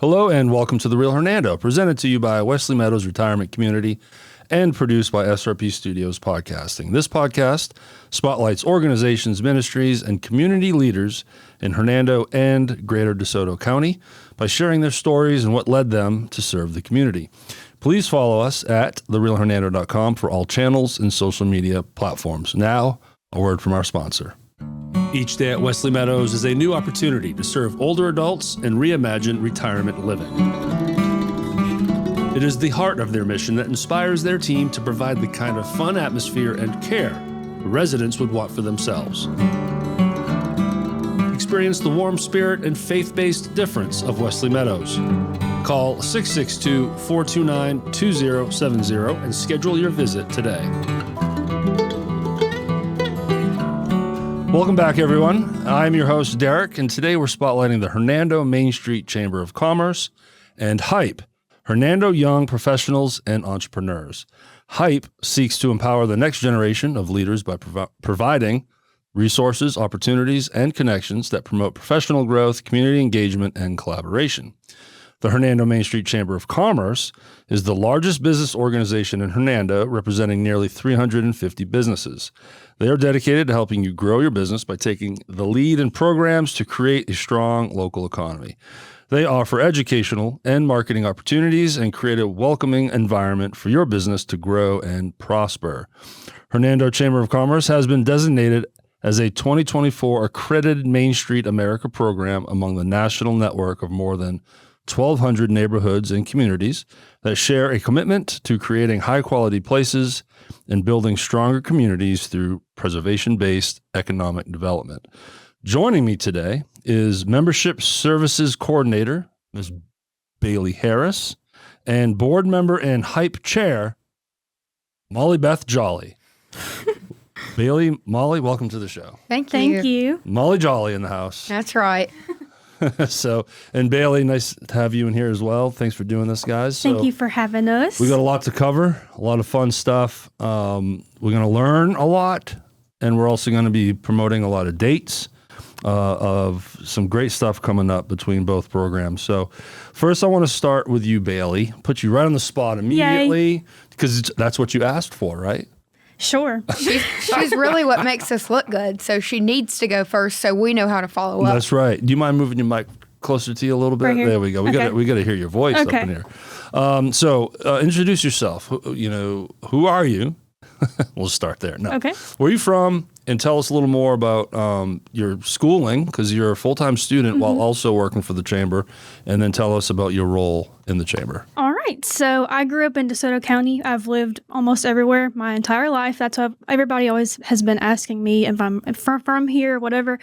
Hello and welcome to The Real Hernando, presented to you by Wesley Meadows Retirement Community and produced by SRP Studios Podcasting. This podcast spotlights organizations, ministries, and community leaders in Hernando and Greater DeSoto County by sharing their stories and what led them to serve the community. Please follow us at therealhernando.com for all channels and social media platforms. Now, a word from our sponsor. Each day at Wesley Meadows is a new opportunity to serve older adults and reimagine retirement living. It is the heart of their mission that inspires their team to provide the kind of fun atmosphere and care residents would want for themselves. Experience the warm spirit and faith-based difference of Wesley Meadows. Call 662-429-2070 and schedule your visit today. Welcome back, everyone. I'm your host, Derek, and today we're spotlighting the Hernando Main Street Chamber of Commerce and HYPE, Hernando Young Professionals and Entrepreneurs. HYPE seeks to empower the next generation of leaders by providing resources, opportunities, and connections that promote professional growth, community engagement, and collaboration. The Hernando Main Street Chamber of Commerce is the largest business organization in Hernando, representing nearly 350 businesses. They are dedicated to helping you grow your business by taking the lead in programs to create a strong local economy. They offer educational and marketing opportunities and create a welcoming environment for your business to grow and prosper. Hernando Chamber of Commerce has been designated as a 2024 Accredited Main Street America program among the national network of more than 1,200 neighborhoods and communities that share a commitment to creating high-quality places and building stronger communities through preservation-based economic development. Joining me today is Membership Services Coordinator, Ms. Bailee Harris, and Board Member and HYPE Chair, Beth Jolly. Bailee, Molly, welcome to the show. Thank you. Molly Jolly in the house. That's right. And Bailee, nice to have you in here as well. Thanks for doing this, guys. Thank you for having us. We got a lot to cover, a lot of fun stuff. We're going to learn a lot, and we're also going to be promoting a lot of dates of some great stuff coming up between both programs. So first, I want to start with you, Bailee. Put you right on the spot immediately, because that's what you asked for, right? Sure. She's really what makes us look good, so she needs to go first so we know how to follow up. That's right. Do you mind moving your mic closer to you a little bit? Right here? There we go. We got to hear your voice up in here. So introduce yourself. Who are you? We'll start there. No. Okay. Where are you from? And tell us a little more about your schooling, because you're a full-time student while also working for the Chamber, and then tell us about your role in the Chamber. All right. So I grew up in DeSoto County. I've lived almost everywhere my entire life. That's why everybody always has been asking me if I'm from here or whatever.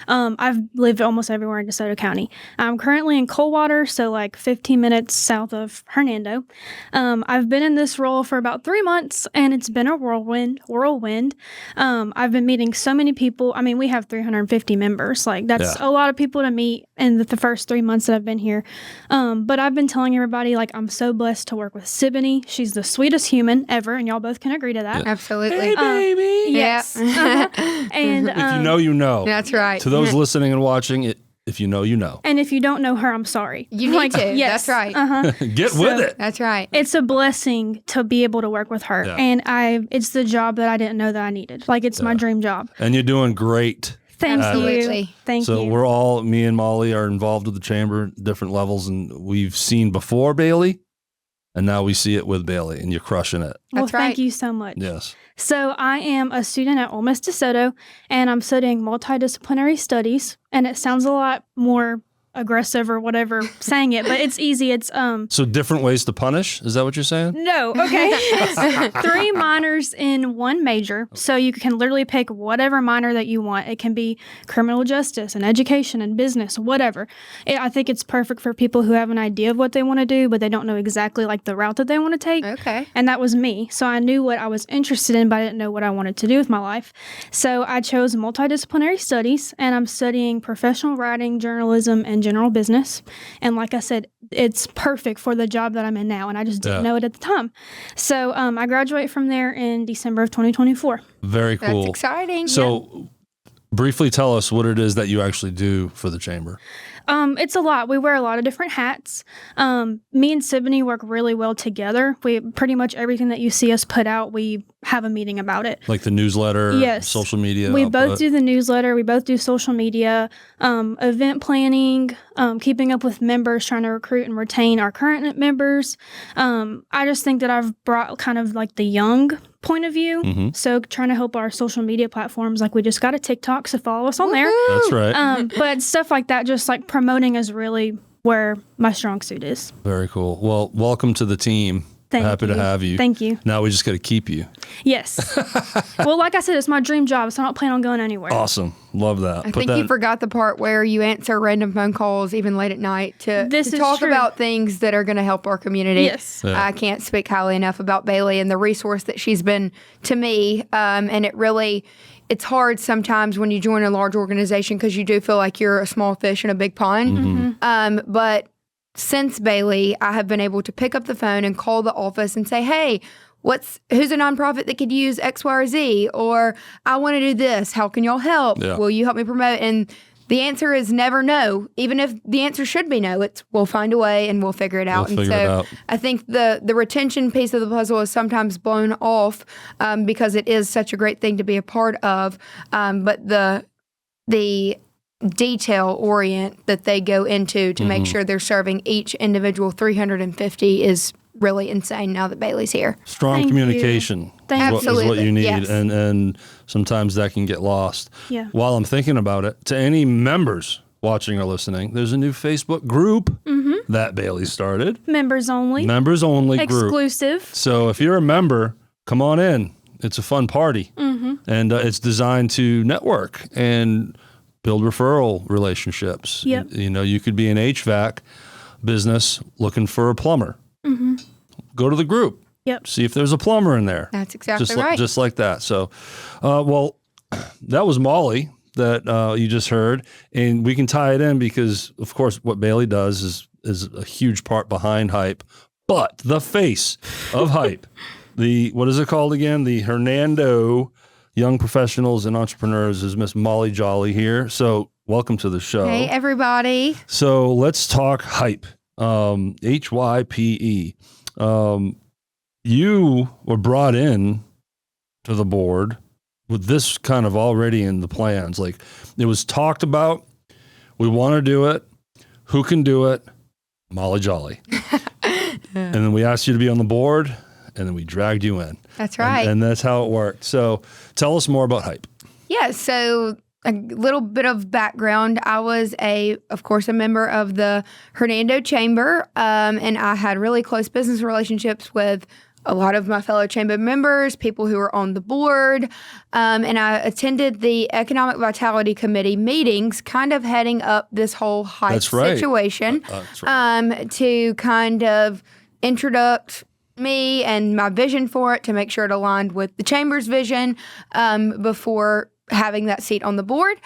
I've lived almost everywhere in DeSoto County. I'm currently in Coldwater, so like 15 minutes south of Hernando. I've been in this role for about 3 months, and it's been a whirlwind. I've been meeting so many people. I mean, we have 350 members. Like, that's a lot of people to meet in the first 3 months that I've been here. But I've been telling everybody, like, I'm so blessed to work with Siboney. She's the sweetest human ever, and y'all both can agree to that. Yeah. Absolutely. Hey, baby. Yes. And if you know, you know. That's right. To those listening and watching, if you know, you know. And if you don't know her, I'm sorry. You need to. Yes. That's right. Get with it. That's right. It's a blessing to be able to work with her. Yeah. And it's the job that I didn't know that I needed. Like, it's my dream job. And you're doing great. Thank Absolutely. you. Thank So you. we're all, me and Molly are involved with the Chamber, different levels, and we've seen before Bailee, and now we see it with Bailee, and you're crushing it. Well, That's right. thank you so much. Yes. So I am a student at Ole Miss DeSoto, and I'm studying multidisciplinary studies, and it sounds a lot more aggressive or whatever saying it, but it's easy. It's So different ways to punish? Is that what you're saying? no, okay. It's 3 minors in 1 major. So you can literally pick whatever minor that you want. It can be criminal justice and education and business, whatever. I think it's perfect for people who have an idea of what they want to do, but they don't know exactly like the route that they want to take. Okay. And that was me. So I knew what I was interested in, but I didn't know what I wanted to do with my life. So I chose multidisciplinary studies, and I'm studying professional writing, journalism, and general business. And like I said, it's perfect for the job that I'm in now, and I just didn't know it at the time. So I graduate from there in December of 2024. Very cool. That's exciting. So briefly tell us what it is that you actually do for the Chamber. It's a lot. We wear a lot of different hats. Me and Siboney work really well together. We pretty much everything that you see us put out, we have a meeting about it. Like the newsletter, yes. social media. We both do the newsletter. We both do social media, event planning, keeping up with members, trying to recruit and retain our current members. I just think that I've brought kind of like the young point of view. So trying to help our social media platforms, like we just got a TikTok, so follow us on there. That's right. But stuff like that, just like promoting is really where my strong suit is. Very cool. Well, welcome to the team. Happy to have you. Thank you. Now we just got to keep you. Yes. Well, like I said, it's my dream job, so I don't plan on going anywhere. Awesome. Love that. I think you forgot the part where you answer random phone calls even late at night to talk true. about things that are going to help our community. Yes. Yeah. I can't speak highly enough about Bailee and the resource that she's been to me. And it's hard sometimes when you join a large organization because you do feel like you're a small fish in a big pond. But since Bailee, I have been able to pick up the phone and call the office and say, hey, who's a nonprofit that could use X, Y, or Z? Or I want to do this. How can y'all help? Yeah. Will you help me promote? And the answer is never no. Even if the answer should be no, it's we'll find a way and we'll figure it out. I think the retention piece of the puzzle is sometimes blown off because it is such a great thing to be a part of. But the detail orient that they go into to make sure they're serving each individual 350 is really insane now that Bailey's here. Strong communication is what you need. Yes. And sometimes that can get lost. Yeah. While I'm thinking about it, to any members watching or listening, there's a new Facebook group that Bailee started. Members only. Members only group. Exclusive. So if you're a member, come on in. It's a fun party. And it's designed to network and build referral relationships. Yep. You know, you could be an HVAC business looking for a plumber. Go to the group. Yep. See if there's a plumber in there. That's exactly just right. Just like that. So, well, that was Molly that you just heard. And we can tie it in because, of course, what Bailee does is a huge part behind Hype. But the face of Hype, what is it called again? The Hernando Young Professionals and Entrepreneurs is Miss Molly Jolly here. So welcome to the show. Hey, everybody. So let's talk Hype, HYPE. You were brought in to the board with this kind of already in the plans. Like it was talked about, we want to do it. Who can do it? Molly Jolly. And then we asked you to be on the board. And then we dragged you in. That's right. And that's how it worked. So tell us more about Hype. Yeah, so a little bit of background. I was, of course, a member of the Hernando Chamber, and I had really close business relationships with a lot of my fellow chamber members, people who were on the board, and I attended the Economic Vitality Committee meetings, kind of heading up this whole Hype situation to kind of introduce me and my vision for it to make sure it aligned with the chamber's vision before having that seat on the board.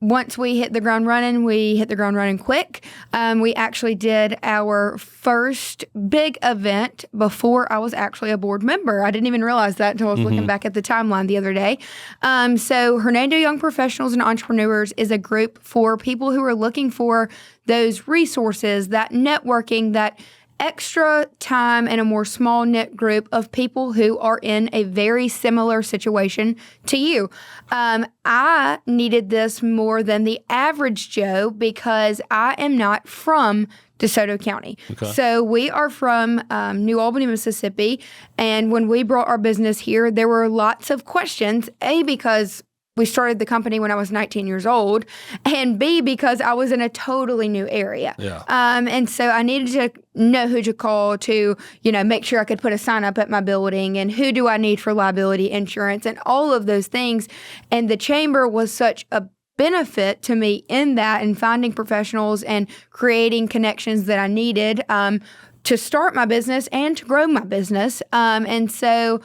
Once we hit the ground running, we hit the ground running quick. We actually did our first big event before I was actually a board member. I didn't even realize that until I was looking back at the timeline the other day. So Hernando Young Professionals and Entrepreneurs is a group for people who are looking for those resources, that networking, that extra time in a more small knit group of people who are in a very similar situation to you. I needed this more than the average Joe because I am not from DeSoto County. Okay. So we are from New Albany, Mississippi. And when we brought our business here, there were lots of questions, A, because we started the company when I was 19 years old, and B, because I was in a totally new area. Yeah. And so I needed to know who to call to, make sure I could put a sign up at my building, and who do I need for liability insurance and all of those things. And the chamber was such a benefit to me in that, and finding professionals and creating connections that I needed to start my business and to grow my business. And so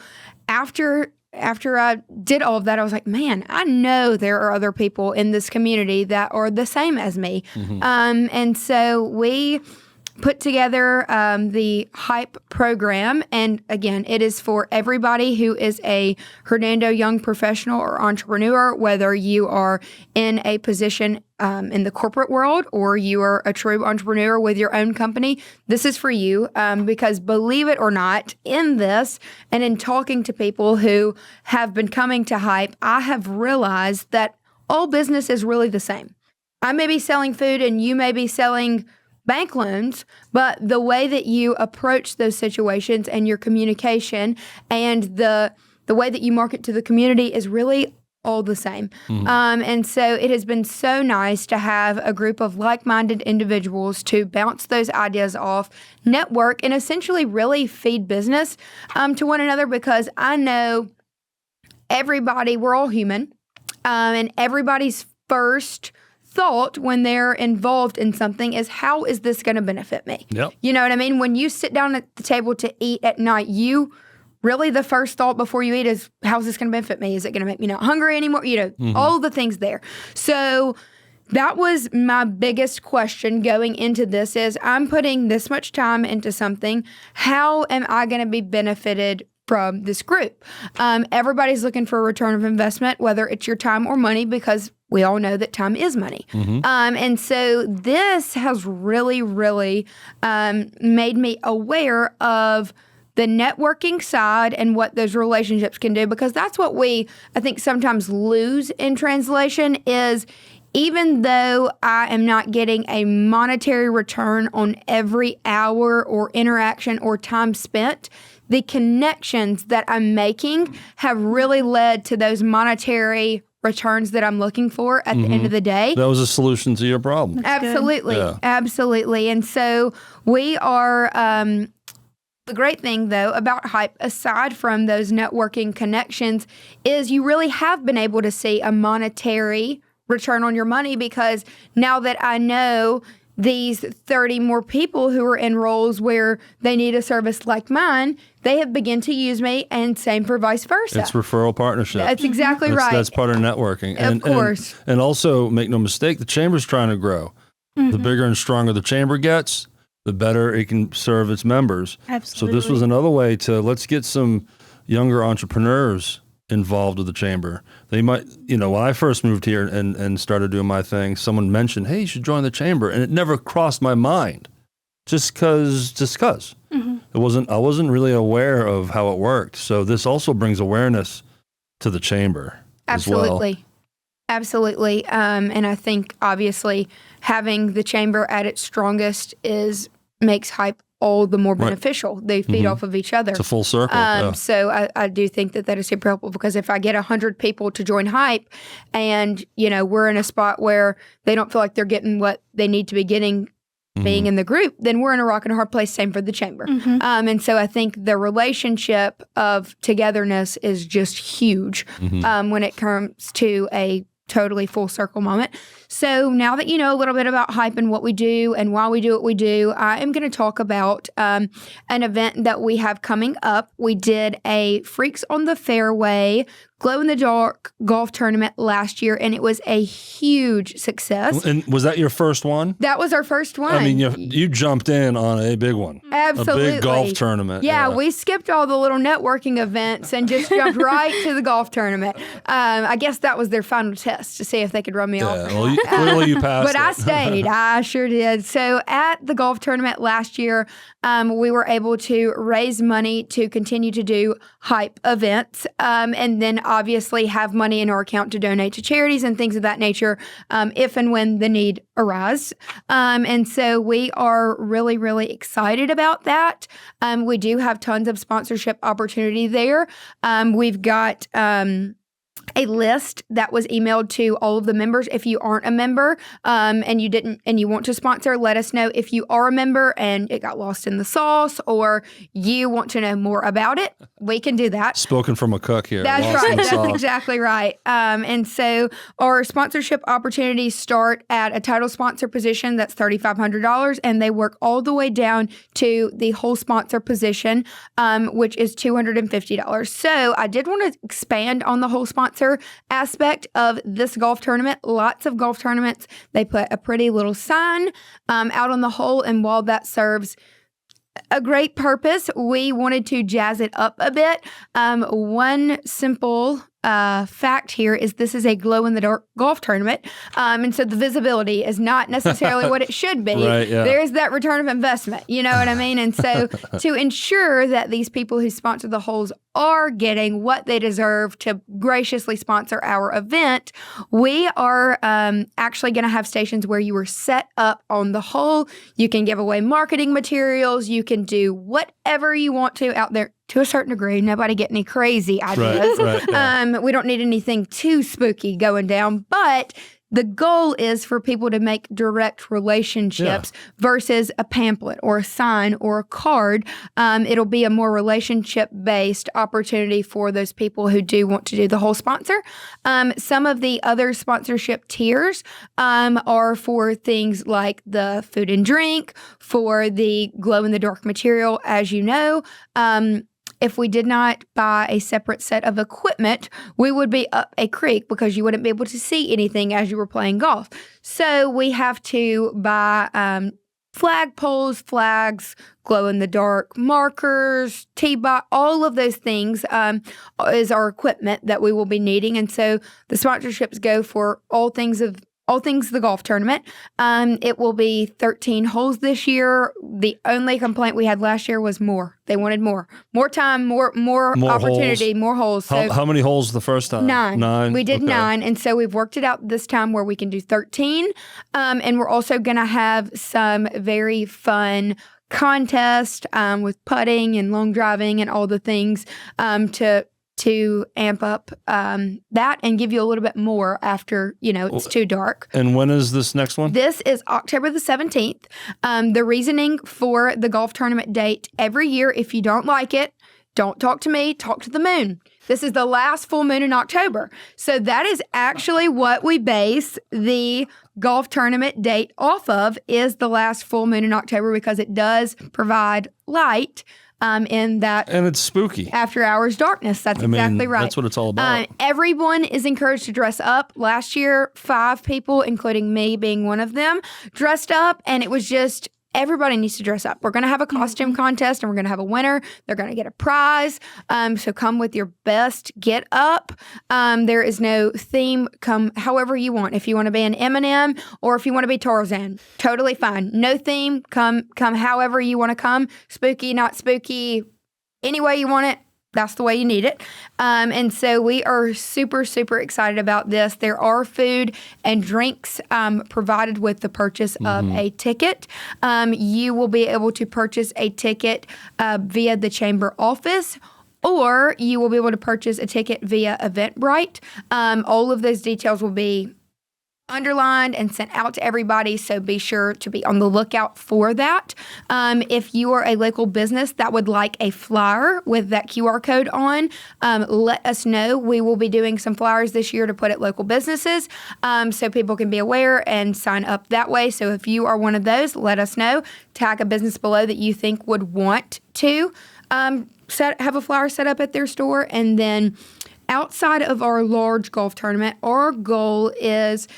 after I did all of that, I was like, man, I know there are other people in this community that are the same as me. And so we put together the Hype program. And again, it is for everybody who is a Hernando young professional or entrepreneur, whether you are in a position in the corporate world or you are a true entrepreneur with your own company. This is for you because believe it or not, in this and in talking to people who have been coming to Hype, I have realized that all business is really the same. I may be selling food and you may be selling bank loans, but the way that you approach those situations and your communication and the way that you market to the community is really all the same. And so it has been so nice to have a group of like-minded individuals to bounce those ideas off, network, and essentially really feed business to one another, because I know everybody, we're all human, and everybody's first thought when they're involved in something is, how is this going to benefit me? Yep. You know what I mean? When you sit down at the table to eat at night, really the first thought before you eat is, how's this going to benefit me? Is it going to make me not hungry anymore? All the things there. So that was my biggest question going into this is, I'm putting this much time into something. How am I going to be benefited from this group? Everybody's looking for a return of investment, whether it's your time or money, because we all know that time is money. And so this has really, really made me aware of the networking side and what those relationships can do, because that's what I think sometimes lose in translation is, even though I am not getting a monetary return on every hour or interaction or time spent, the connections that I'm making have really led to those monetary returns that I'm looking for at the end of the day. That was a solution to your problem. Absolutely. Yeah. Absolutely. And so we are, the great thing though about Hype, aside from those networking connections, is you really have been able to see a monetary return on your money, because now that I know these 30 more people who are in roles where they need a service like mine, they have begun to use me, and same for vice versa. It's referral partnership. That's exactly right. That's part of networking. Of course. And also, make no mistake, the chamber's trying to grow. The bigger and stronger the chamber gets, the better it can serve its members. Absolutely. So this was another way to, let's get some younger entrepreneurs involved with the chamber. They might, when I first moved here and started doing my thing, someone mentioned, hey, you should join the chamber. And it never crossed my mind just because. I wasn't really aware of how it worked. So this also brings awareness to the chamber as well. Absolutely. And I think obviously having the chamber at its strongest makes Hype all the more beneficial. They feed off of each other. It's a full circle. So I do think that is super helpful, because if I get 100 people to join Hype and, we're in a spot where they don't feel like they're getting what they need to be getting being in the group, then we're in a rock and a hard place. Same for the chamber. And so I think the relationship of togetherness is just huge when it comes to a totally full circle moment. So now that you know a little bit about Hype and what we do and why we do what we do, I am going to talk about an event that we have coming up. We did a Freaks on the Fairway glow-in-the-dark golf tournament last year, and it was a huge success. And was that your first one? That was our first one. I mean, you jumped in on a big one. Absolutely. A big golf tournament. Yeah, we skipped all the little networking events and just jumped right to the golf tournament. I guess that was their final test to see if they could run me off. Well, clearly you passed But I stayed. I sure did. So at the golf tournament last year, we were able to raise money to continue to do Hype events, and then obviously have money in our account to donate to charities and things of that nature if and when the need arise. And so we are really, really excited about that. We do have tons of sponsorship opportunity there. We've got a list that was emailed to all of the members. If you aren't a member and you want to sponsor, let us know. If you are a member and it got lost in the sauce, or you want to know more about it, we can do that. Spoken from a cook here. That's right. That's exactly right. And so our sponsorship opportunities start at a title sponsor position that's $3,500, and they work all the way down to the whole sponsor position, which is $250. So I did want to expand on the whole sponsor sponsor aspect of this golf tournament. Lots of golf tournaments, they put a pretty little sign out on the hole, and while that serves a great purpose, we wanted to jazz it up a bit. One simple fact here is this is a glow-in-the-dark golf tournament, and so the visibility is not necessarily what it should be. Right, yeah. There's that return of investment, you know what I mean? And so to ensure that these people who sponsor the holes are getting what they deserve to graciously sponsor our event, we are actually going to have stations where you are set up on the hole. You can give away marketing materials. You can do whatever you want to out there to a certain degree. Nobody get any crazy ideas. Right, yeah. We don't need anything too spooky going down, but the goal is for people to make direct relationships versus a pamphlet or a sign or a card. It'll be a more relationship-based opportunity for those people who do want to do the whole sponsor. Some of the other sponsorship tiers are for things like the food and drink, for the glow-in-the-dark material, as you know. If we did not buy a separate set of equipment, we would be up a creek because you wouldn't be able to see anything as you were playing golf. So we have to buy flagpoles, flags, glow-in-the-dark markers, T-box, all of those things is our equipment that we will be needing. And so the sponsorships go for all things the golf tournament. It will be 13 holes this year. The only complaint we had last year was more. They wanted more time, more opportunity, holes. More holes. So How many holes the first time? 9. We did Okay. 9. And so we've worked it out this time where we can do 13. And we're also going to have some very fun contest with putting and long driving and all the things to amp up that and give you a little bit more after, it's too dark. And when is this next one? This is October the 17th. The reasoning for the golf tournament date every year, if you don't like it, don't talk to me, talk to the moon. This is the last full moon in October. So that is actually what we base the golf tournament date off of, is the last full moon in October, because it does provide light in that. And it's spooky. After hours darkness. That's exactly right. That's what it's all about. Everyone is encouraged to dress up. Last year, 5 people, including me being one of them, dressed up, and it was just, everybody needs to dress up. We're going to have a costume contest, and we're going to have a winner. They're going to get a prize. So come with your best get up. There is no theme. Come however you want. If you want to be an Eminem or if you want to be Tarzan, totally fine. No theme. Come however you want to come. Spooky, not spooky. Any way you want it. That's the way you need it. And so we are super, super excited about this. There are food and drinks provided with the purchase of a ticket. You will be able to purchase a ticket via the chamber office, or you will be able to purchase a ticket via Eventbrite. All of those details will be underlined and sent out to everybody, so be sure to be on the lookout for that. If you are a local business that would like a flyer with that QR code on, let us know. We will be doing some flyers this year to put at local businesses, so people can be aware and sign up that way. So if you are one of those, let us know. Tag a business below that you think would want to have a flyer set up at their store. And then outside of our large golf tournament, our goal is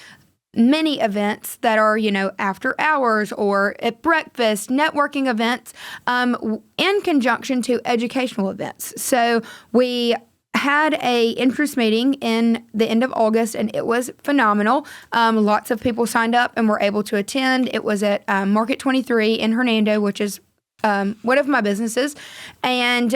many events that are, after hours or at breakfast, networking events, in conjunction to educational events. So we had a interest meeting in the end of August, and it was phenomenal. Lots of people signed up and were able to attend. It was at Market 23 in Hernando, which is one of my businesses, and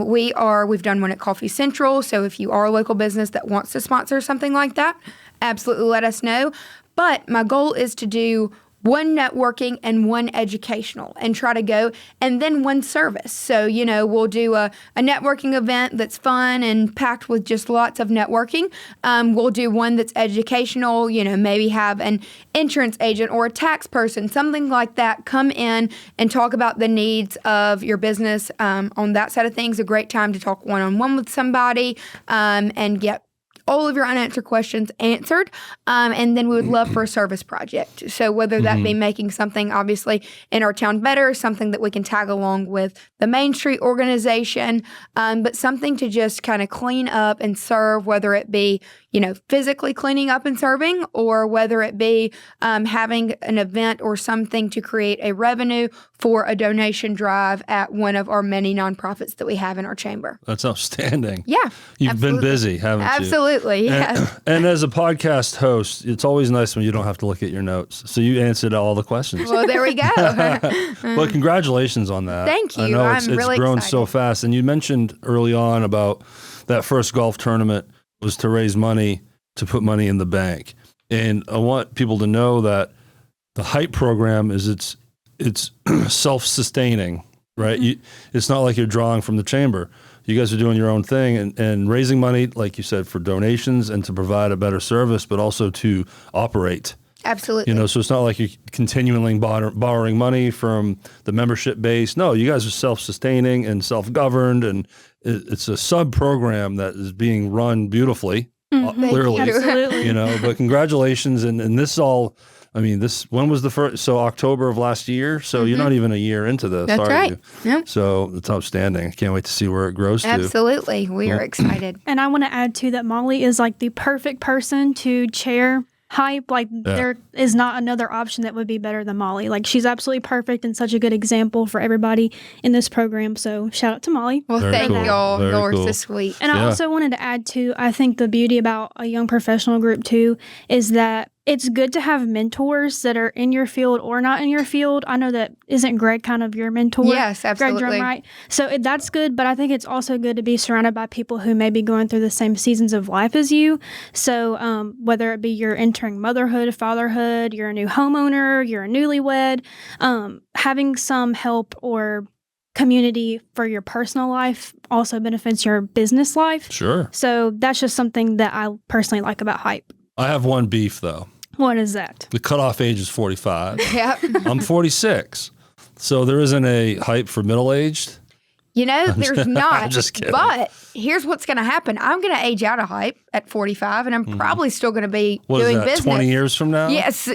we've done one at Coffee Central. So if you are a local business that wants to sponsor something like that, absolutely let us know. But my goal is to do one networking and one educational, and try to go, and then one service. So, we'll do a networking event that's fun and packed with just lots of networking. We'll do one that's educational, maybe have an insurance agent or a tax person, something like that, come in and talk about the needs of your business on that side of things. A great time to talk one-on-one with somebody and get all of your unanswered questions answered. And then we would love for a service project. So whether that be making something obviously in our town better, something that we can tag along with the Main Street organization, but something to just kind of clean up and serve, whether it be, physically cleaning up and serving, or whether it be having an event or something to create a revenue for a donation drive at one of our many nonprofits that we have in our chamber. That's outstanding. Yeah. You've been busy, haven't you? Absolutely. Yeah. And as a podcast host, it's always nice when you don't have to look at your notes. So you answered all the questions. Well, there we go. Well, congratulations on that. Thank you. I know it's really grown excited. so fast. And you mentioned early on about that first golf tournament was to raise money to put money in the bank. And I want people to know that the HYPE program is it's self-sustaining, right? It's not like you're drawing from the chamber. You guys are doing your own thing and raising money, like you said, for donations and to provide a better service, but also to operate. Absolutely. So it's not like you're continually borrowing money from the membership base. No, you guys are self-sustaining and self-governed, and it's a sub-program that is being run beautifully, clearly. Absolutely. But congratulations. And this all, when was the first? So October of last year. So you're not even a year into this, That's are right. you? Yep. So it's outstanding. I can't wait to see where it grows to. Absolutely. We are excited. And I want to add too that Molly is like the perfect person to chair HYPE. Like there is not another option that would be better than Molly. Like she's absolutely perfect and such a good example for everybody in this program. So shout out to Molly. Well, Very thank cool. y'all. Very Y'all are cool. so sweet. And I also wanted to add too, I think the beauty about a young professional group too is that it's good to have mentors that are in your field or not in your field. I know that isn't Greg kind of your mentor? Yes, absolutely. Greg Drum, right? So that's good, but I think it's also good to be surrounded by people who may be going through the same seasons of life as you. So whether it be you're entering motherhood, fatherhood, you're a new homeowner, you're a newlywed, having some help or community for your personal life also benefits your business life. Sure. So that's just something that I personally like about HYPE. I have one beef, though. What is that? The cutoff age is 45. Yep. I'm 46. So there isn't a HYPE for middle-aged? There's not. I'm just kidding. But here's what's going to happen. I'm going to age out of HYPE at 45, and I'm probably still going to be What doing is that, business. 20 years from now? Yes,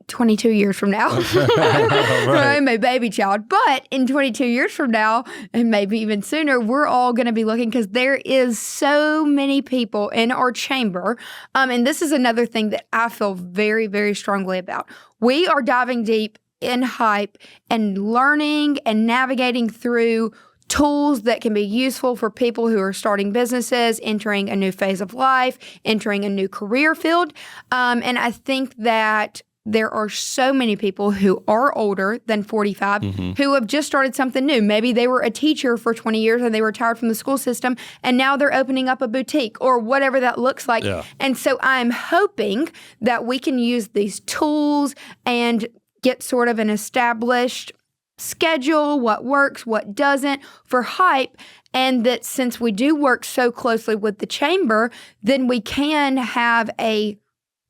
22 years from now. Right. I'm a baby child. But in 22 years from now, and maybe even sooner, we're all going to be looking because there is so many people in our chamber. And this is another thing that I feel very, very strongly about. We are diving deep in HYPE and learning and navigating through tools that can be useful for people who are starting businesses, entering a new phase of life, entering a new career field. And I think that there are so many people who are older than 45 who have just started something new. Maybe they were a teacher for 20 years and they retired from the school system, and now they're opening up a boutique or whatever that looks like. Yeah. And so I'm hoping that we can use these tools and get sort of an established schedule, what works, what doesn't for HYPE, and that since we do work so closely with the chamber, then we can have a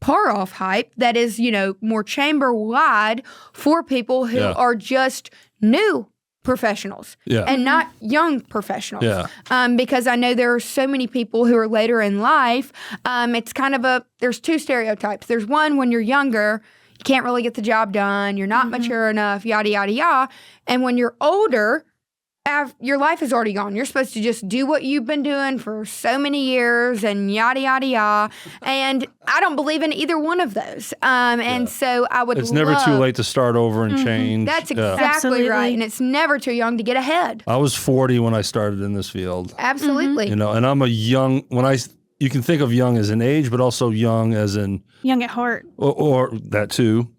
par off HYPE that is, more chamber wide for people who are just new professionals and not young professionals. Yeah. Because I know there are so many people who are later in life. It's kind of there's two stereotypes. There's one when you're younger, you can't really get the job done, you're not mature enough, yada, yada, yada. And when you're older, your life is already gone. You're supposed to just do what you've been doing for so many years and yada, yada, yada. And I don't believe in either one of those. And so I would It's never too late to start over and change. That's Yeah. exactly Absolutely. right. And it's never too young to get ahead. I was 40 when I started in this field. Absolutely. And I'm a young, you can think of young as an age, but also young as in, Young at heart. or that too.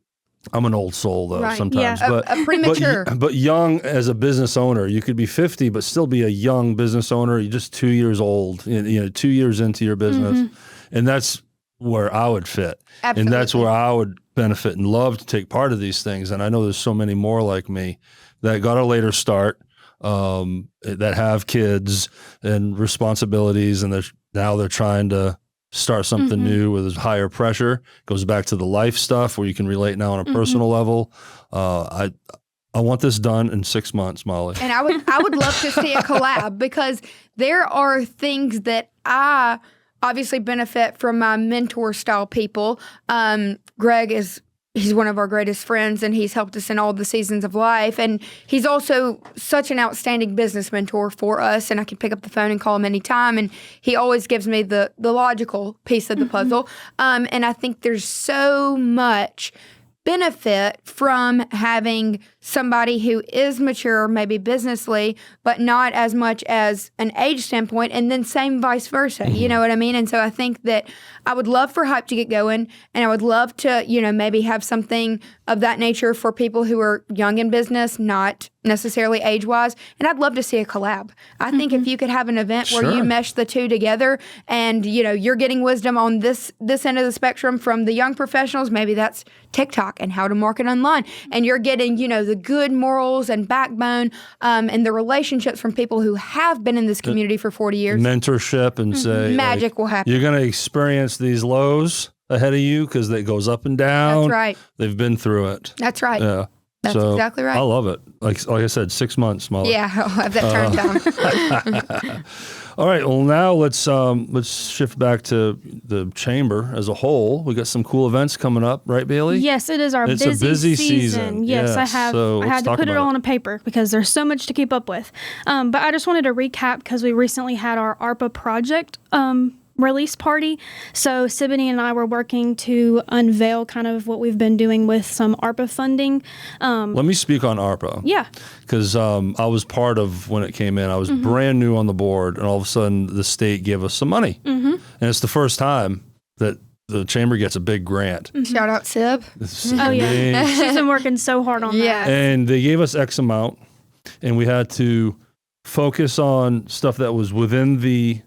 I'm an old soul though Right. sometimes, Yeah. but A premature. but young as a business owner, you could be 50 but still be a young business owner. You're just 2 years old, 2 years into your business, and that's where I would fit, and that's Absolutely. where I would benefit and love to take part of these things. And I know there's so many more like me that got a later start, that have kids and responsibilities, and now they're trying to start something new with higher pressure. Goes back to the life stuff where you can relate now on a personal level. I want this done in 6 months, Molly. And I would love to see a collab because there are things that I obviously benefit from my mentor style people. Greg he's one of our greatest friends, and he's helped us in all the seasons of life. And he's also such an outstanding business mentor for us. And I can pick up the phone and call him anytime. And he always gives me the logical piece of the puzzle. And I think there's so much benefit from having somebody who is mature, maybe businessly, but not as much as an age standpoint, and then same vice versa. You know what I mean? And so I think that I would love for Hype to get going, and I would love to, maybe have something of that nature for people who are young in business, not necessarily age-wise. And I'd love to see a collab. I think if you could have an event where you mesh the two together, and you're getting wisdom on this end of the spectrum from the young professionals, maybe that's TikTok and how to market online, and you're getting the good morals and backbone and the relationships from people who have been in this community for 40 years. Mentorship and say magic will happen. You're going to experience these lows ahead of you because it goes up and down. That's right. They've been through it. That's right. Yeah. That's exactly right. I love it. Like I said, 6 months, Molly. Yeah, I'll have that turn down. All right. Well, now let's shift back to the chamber as a whole. We got some cool events coming up, right, Bailee? Yes, it is our It's a busy season. Yes, Yes. I So had let's to talk put it about all it. on a paper because there's so much to keep up with. But I just wanted to recap because we recently had our ARPA project release party. So Siboney and I were working to unveil kind of what we've been doing with some ARPA funding. Let me speak on ARPA. Yeah. Because I was part of when it came in. I was brand new on the board, and all of a sudden the state gave us some money. And it's the first time that the chamber gets a big grant. Shout out Sib. Oh, yeah. She's been working so hard on that. And they gave us X amount, and we had to focus on stuff that was within the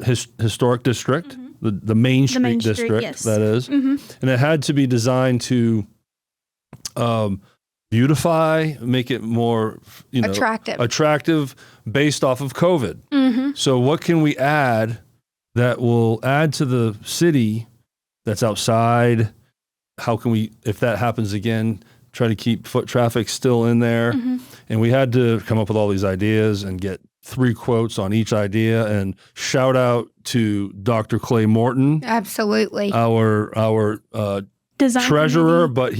historic district, the Main Street district, yes. that is. And it had to be designed to beautify, make it more attractive based off of COVID. So what can we add that will add to the city that's outside? How can we, if that happens again, try to keep foot traffic still in there? And we had to come up with all these ideas and get 3 quotes on each idea, and shout out to Dr. Clay Morton. Absolutely. Our Design treasurer, committee. but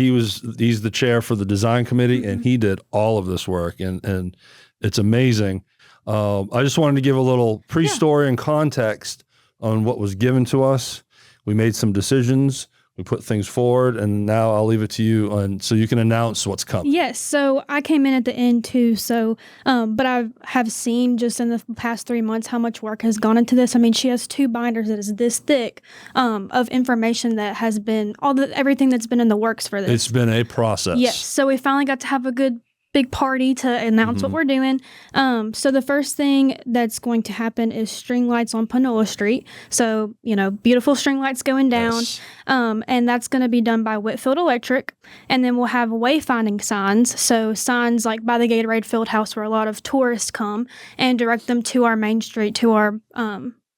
he's the chair for the design committee, and he did all of this work, and it's amazing. I just wanted to give a little pre-story and context on what was given to us. We made some decisions. We put things forward, and now I'll leave it to you, so you can announce what's coming. Yes, so I came in at the end too. So, but I have seen just in the past 3 months how much work has gone into this. I mean, she has 2 binders that is this thick of information that has been everything that's been in the works for this. It's been a process. Yes, so we finally got to have a good big party to announce what we're doing. So the first thing that's going to happen is string lights on Panola Street. So, beautiful string lights going down. Yes. And that's going to be done by Whitfield Electric. And then we'll have wayfinding signs. So signs like by the Gatorade Fieldhouse where a lot of tourists come, and direct them to our Main Street, to our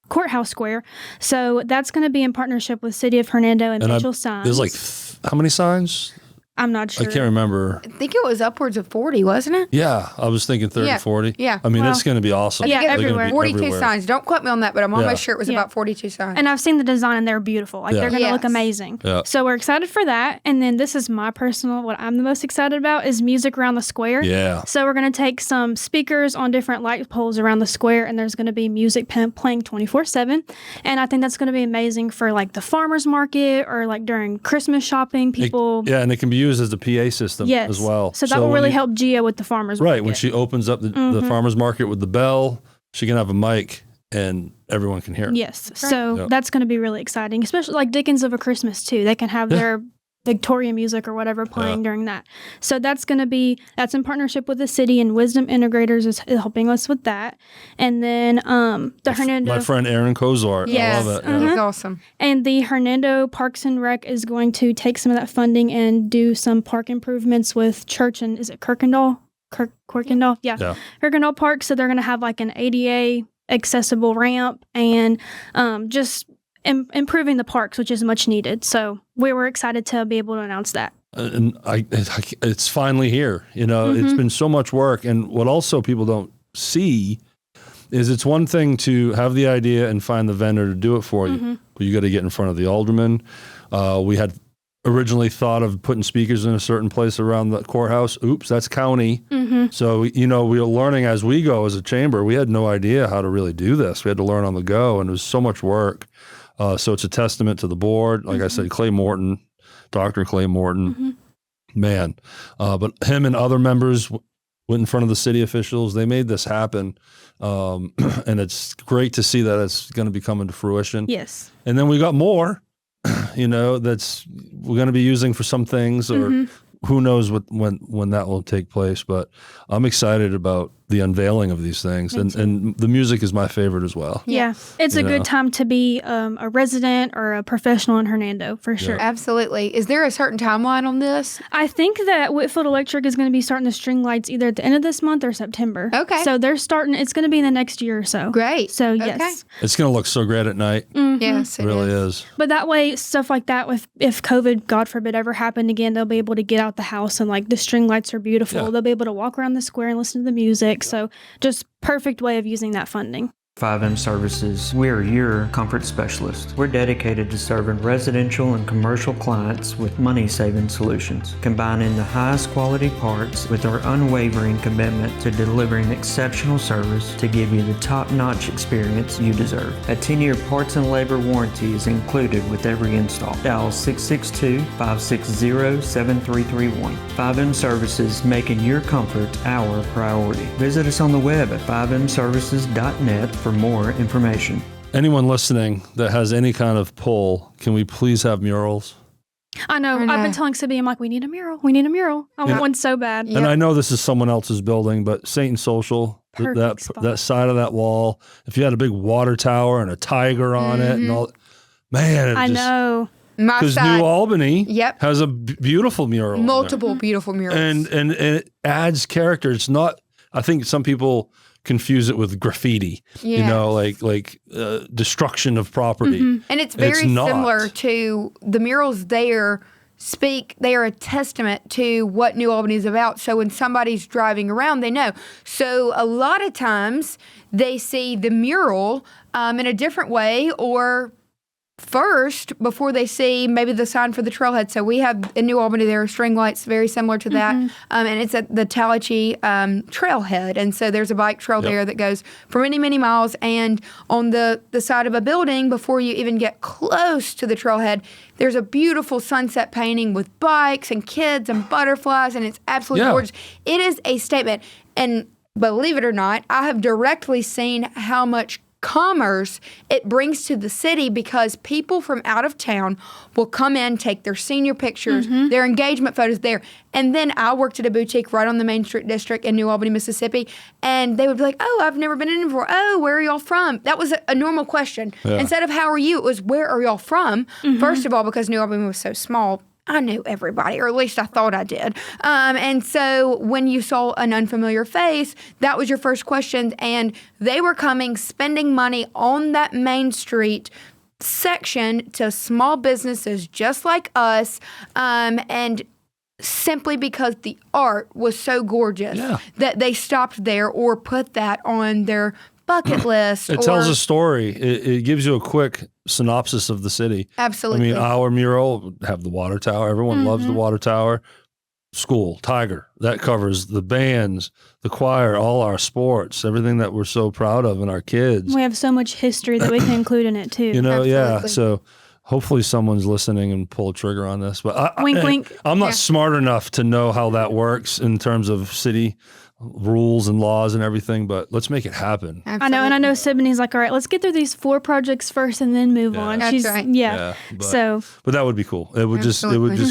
Courthouse Square. So that's going to be in partnership with City of Hernando and Mitchell Signs. There's like, how many signs? I'm not sure. I can't remember. I think it was upwards of 40, wasn't it? Yeah, I was thinking 30, 40. Yeah. I mean, it's going to be awesome. Yeah, They're gonna everywhere. be 42 everywhere. signs. Don't quote me on that, but I'm almost sure it was Yeah. about 42 signs. And I've seen the design and they're beautiful. Like they're going to look amazing. Yeah. So we're excited for that. And then this is my personal, what I'm the most excited about is music around the square. Yeah. So we're going to take some speakers on different light poles around the square, and there's going to be music playing 24/7. And I think that's going to be amazing for like the farmer's market or like during Christmas shopping. People. And it can be used as the PA system as well. So that will really help Gia with the farmer's market. Right. When she opens up the farmer's market with the bell, she can have a mic and everyone can hear it. Yes. So that's going to be really exciting, especially like Dickens of a Christmas too. They can have their Victorian music or whatever playing during that. So that's that's in partnership with the city, and Wisdom Integrators is helping us with that. And then the Hernando. My friend Aaron Kozart. Yes. I love it. He's awesome. And the Hernando Parks and Rec is going to take some of that funding and do some park improvements with Church and, is it Kirkendall? Kirkendall? Yeah. Kirkendall Park. So they're going to have like an ADA accessible ramp and just improving the parks, which is much needed. So we were excited to be able to announce that. And it's finally here. It's been so much work. And what also people don't see is it's one thing to have the idea and find the vendor to do it for you, but you got to get in front of the alderman. We had originally thought of putting speakers in a certain place around the courthouse. Oops, that's county. So, we were learning as we go as a chamber. We had no idea how to really do this. We had to learn on the go, and it was so much work. So it's a testament to the board. Like I said, Clay Morton, Dr. Clay Morton, man. But him and other members went in front of the city officials. They made this happen. And it's great to see that it's going to be coming to fruition. Yes. And then we got more. That's we're going to be using for some things, or who knows when that will take place. But I'm excited about the unveiling of these things, and the music is my favorite as well. Yeah, it's a good time to be a resident or a professional in Hernando for sure. Absolutely. Is there a certain timeline on this? I think that Whitfield Electric is going to be starting the string lights either at the end of this month or September. Okay. So they're starting. It's going to be in the next year or so. Great. So Okay. yes. It's going to look so great at night. Yes, It really is. But that way, stuff like that, if COVID, God forbid, ever happened again, they'll be able to get out the house and the string lights are beautiful. Yeah. They'll be able to walk around the square and listen to the music. So just perfect way of using that funding. 5M Services, we're your comfort specialist. We're dedicated to serving residential and commercial clients with money-saving solutions, combining the highest quality parts with our unwavering commitment to delivering exceptional service to give you the top-notch experience you deserve. A 10-year parts and labor warranty is included with every install. Dial 662-560-7331. 5M Services, making your comfort our priority. Visit us on the web at 5mservices.net for more information. Anyone listening that has any kind of pull, can we please have murals? I know. I've been telling Sibby, I'm like, we need a mural. We need a mural. I want one so bad. And I know this is someone else's building, but Saint and Social, Perfect spot. that side of that wall, if you had a big water tower and a tiger on it and all, man, I know. My because side, New Albany Yep. has a beautiful mural. in there. multiple beautiful murals. And it adds character. It's not, I think some people confuse it with graffiti, like destruction of property. And it's very not. similar to the murals there they are a testament to what New Albany is about. So when somebody's driving around, they know. So a lot of times they see the mural in a different way or first before they see maybe the sign for the trailhead. So we have in New Albany, there are string lights very similar to that. And it's at the Tallahatchie trailhead. And so there's a bike trail there that goes for many, many miles. And on the side of a building, before you even get close to the trailhead, there's a beautiful sunset painting with bikes and kids and butterflies. And it's absolutely gorgeous. It is a statement. And believe it or not, I have directly seen how much commerce it brings to the city because people from out of town will come in, take their senior pictures, their engagement photos there. And then I worked at a boutique right on the Main Street District in New Albany, Mississippi, and they would be like, oh, I've never been in before. Oh, where are y'all from? That was a normal question. Instead of how are you, it was where are y'all from? First of all, because New Albany was so small, I knew everybody, or at least I thought I did. And so when you saw an unfamiliar face, that was your first question. And they were coming, spending money on that Main Street section to small businesses just like us. And simply because the art was so gorgeous that they stopped there or put that on their bucket list. It tells a story. It gives you a quick synopsis of the city. Absolutely. I mean, our mural have the water tower. Everyone loves the water tower. School, Tiger, that covers the bands, the choir, all our sports, everything that we're so proud of and our kids. We have so much history that we can include in it too. Absolutely. So hopefully someone's listening and pull a trigger on this. But Wink, wink. I'm not smart enough to know how that works in terms of city rules and laws and everything, but let's make it happen. Absolutely. I know, and I know Siboney's like, all right, let's get through these 4 projects first and then move on. That's right. But that would be cool. It would just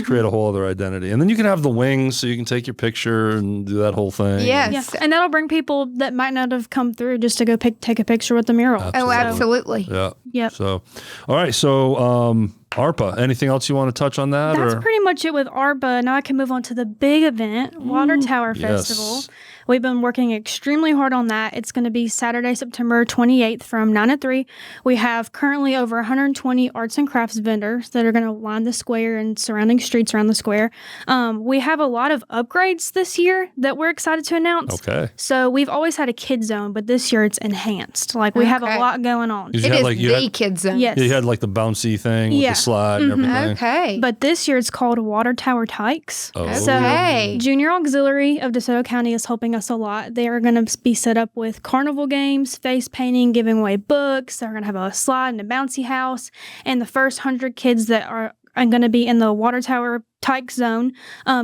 create a whole other identity. And then you can have the wings so you can take your picture and do that whole thing. Yes. And that'll bring people that might not have come through just to go take a picture with the mural. Oh, absolutely. Yeah. Yep. So, all right. So, ARPA. Anything else you want to touch on that? That's or? pretty much it with ARPA. Now I can move on to the big event, Water Tower Festival. We've been working extremely hard on that. It's going to be Saturday, September 28th from 9 to 3. We have currently over 120 arts and crafts vendors that are going to line the square and surrounding streets around the square. We have a lot of upgrades this year that we're excited to announce. Okay. So we've always had a kid zone, but this year it's enhanced. Like we have a lot going on. It is the kids zone. Yes. Yeah, you had like the bouncy thing with the slide and everything. Okay. But this year it's called Water Tower Tykes. Oh. So Junior Auxiliary of DeSoto County is helping us a lot. They are going to be set up with carnival games, face painting, giving away books. They're going to have a slide and a bouncy house. And the first 100 kids that are going to be in the Water Tower Tyke zone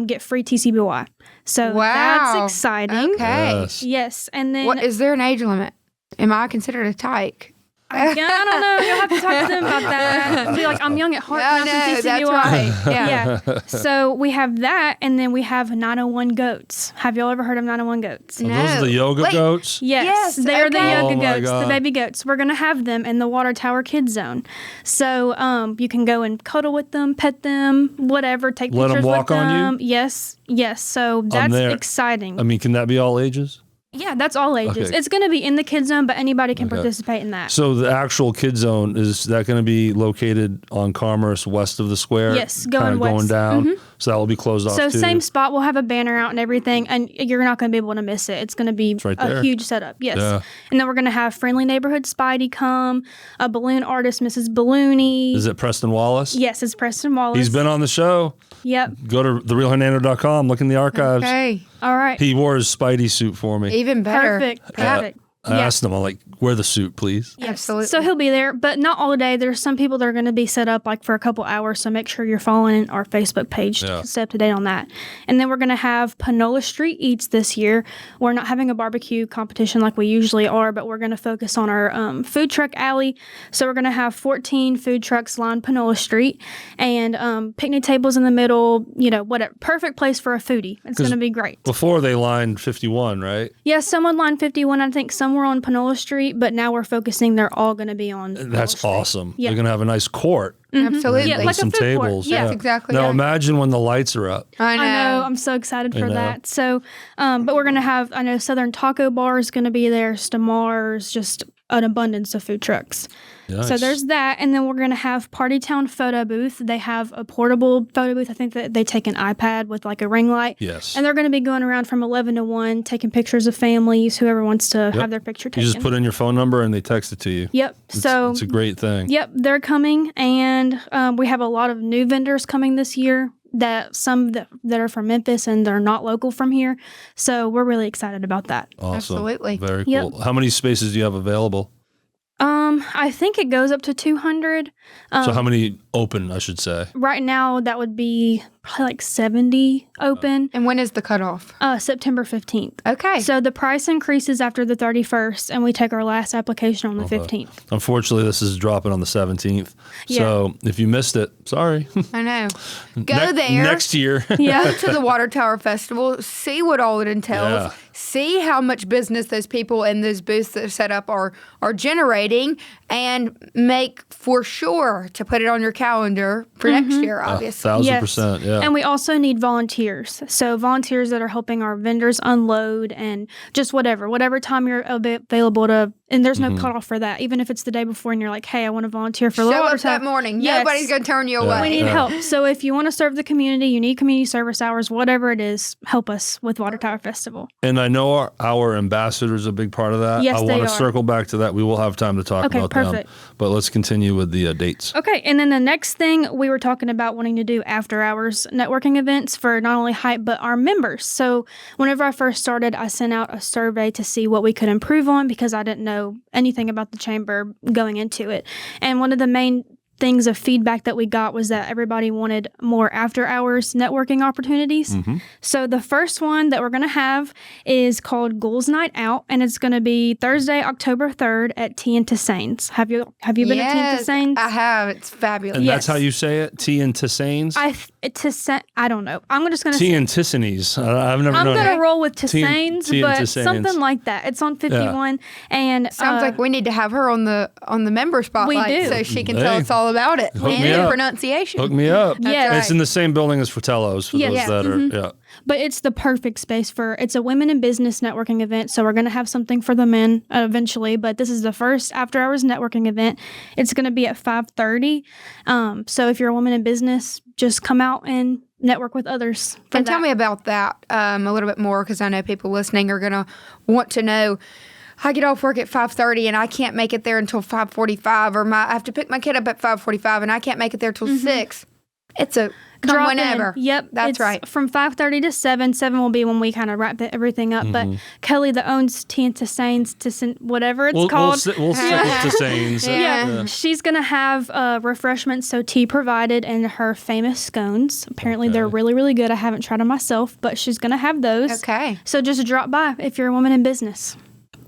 get free TCBY. So that's exciting. Okay. Yes. And then... Is there an age limit? Am I considered a tyke? I don't know. You'll have to talk to them about that. Be like, I'm young at heart. No, that's right. Yeah. So we have that, and then we have 901 goats. Have y'all ever heard of 901 goats? No. Those are the yoga goats? Yes, they are the yoga goats, God. the baby goats. We're going to have them in the Water Tower Kids Zone. So you can go and cuddle with them, pet them, whatever, take pictures with them. Let them walk on you? Yes. So that's exciting. I mean, can that be all ages? Yeah, that's all ages. Okay. It's going to be in the kids zone, but anybody can participate in that. So the actual kid zone, is that going to be located on Commerce west of the square? Yes, going west. Going down. So that will be closed off So too. same spot. We'll have a banner out and everything, and you're not going to be able to miss it. It's going to be a huge setup. Yes. Yeah. And then we're going to have Friendly Neighborhood Spidey come, a balloon artist, Mrs. Balloony. Is it Preston Wallace? Yes, it's Preston Wallace. He's been on the show. Yep. Go to therealhernando.com, look in the archives. Okay. All right. He wore his Spidey suit for me. Even better. Perfect. I asked him, I'm like, wear the suit, please. Yes. Absolutely. So he'll be there, but not all day. There's some people that are going to be set up like for a couple hours, so make sure you're following our Facebook page to stay up to date on that. And then we're going to have Panola Street Eats this year. We're not having a barbecue competition like we usually are, but we're going to focus on our food truck alley. So we're going to have 14 food trucks line Panola Street and picnic tables in the middle, whatever. Perfect place for a foodie. It's going to be great. Before they lined 51, right? Yeah, someone lined 51. I think some were on Panola Street, but now we're focusing. They're all going to be on. That's awesome. Yeah. They're going to have a nice court. Absolutely. Yeah, Like like some a food court. tables. Yeah, That's exactly Now it. imagine when the lights are up. I know. I'm so excited for that. So, but we're going to have, I know Southern Taco Bar is going to be there, Stamar's, just an abundance of food trucks. Nice. So there's that. And then we're going to have Party Town Photo Booth. They have a portable photo booth. I think that they take an iPad with like a ring light. Yes. And they're going to be going around from 11 to 1, taking pictures of families, whoever wants to have their picture taken. You just put in your phone number and they text it to you. Yep. It's a great thing. Yep, they're coming, and we have a lot of new vendors coming this year. Some that are from Memphis and they're not local from here, so we're really excited about that. Awesome. Absolutely. Very Yep. cool. How many spaces do you have available? I think it goes up to 200. So how many open, I should say? Right now, that would be probably like 70 open. And when is the cutoff? September 15th. Okay. So the price increases after the 31st, and we take our last application on the 15th. Unfortunately, this is dropping on the 17th. Yeah. So if you missed it, sorry. I know. Go there. Next year. Yeah. Go to the Water Tower Festival, see what all it entails, Yeah. see how much business those people in those booths that are set up are generating, and make for sure to put it on your calendar for next year, obviously. 1,000%. Yeah. And we also need volunteers. So volunteers that are helping our vendors unload and just whatever time you're available to. And there's no cutoff for that. Even if it's the day before and you're like, hey, I want to volunteer for a little Show water up that tower. morning. Yes. Nobody's going to turn you away. We need help. So if you want to serve the community, you need community service hours, whatever it is, help us with Water Tower Festival. And I know our ambassador is a big part of that. Yes, I they want to are. circle back to that. We will have time to talk Okay, about perfect. them. But let's continue with the dates. Okay, and then the next thing we were talking about wanting to do after hours networking events for not only Hype but our members. So whenever I first started, I sent out a survey to see what we could improve on because I didn't know anything about the chamber going into it. And one of the main things of feedback that we got was that everybody wanted more after hours networking opportunities. So the first one that we're going to have is called Ghouls Night Out, and it's going to be Thursday, October 3rd at Tea and Tissane's. Have you been to Tea and Yes, Tissane's? I have. It's fabulous. And Yes. that's how you say it? Tea and Tissane's? I don't know. I'm just going to Tea and Tissane's. I've never I'm known going to it. roll with Tissane's, Tea and but Tissane's. something like that. It's on 51. And Sounds like we need to have her on the member spotlight do. so she can Hey. tell us all about it Hook and me the up. pronunciation. Hook me up. Yeah. right. It's in the same building as Fratello's for Yes. those Yeah. that are, yeah. But it's the perfect space it's a women in business networking event. So we're going to have something for the men eventually, but this is the first after hours networking event. It's going to be at 5:30. So if you're a woman in business, just come out and network with others. And tell me about that a little bit more, because I know people listening are going to want to know. I get off work at 5:30 and I can't make it there until 5:45, or I have to pick my kid up at 5:45 and I can't make it there till 6. It's a come Drop whenever. in. Yep. That's it's right. From 5:30 to 7. 7 will be when we kind of wrap everything up. But Kelly that owns Tea and Tissane's, whatever it's We'll called. stick with Tissane's. Yeah. She's going to have refreshments, so tea provided, and her famous scones. Apparently, they're really, really good. I haven't tried them myself, but she's going to have those. Okay. So just drop by if you're a woman in business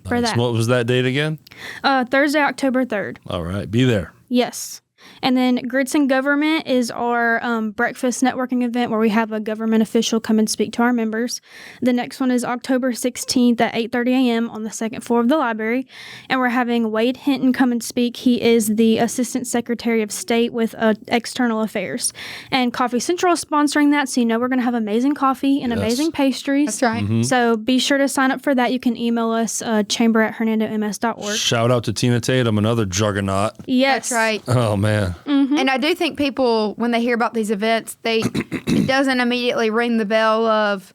for that. What was that date again? Thursday, October 3rd. All right. Be there. Yes. And then Grits and Government is our breakfast networking event where we have a government official come and speak to our members. The next one is October 16th at 8:30 a.m. on the second floor of the library. And we're having Wade Hinton come and speak. He is the Assistant Secretary of State with External Affairs. And Coffee Central is sponsoring that, so we're going to have amazing coffee and amazing pastries. That's right. So be sure to sign up for that. You can email us chamber@hernandoms.org. Shout out to Tina Tatum, another juggernaut. Yes. That's right. Oh, man. And I do think people, when they hear about these events, it doesn't immediately ring the bell of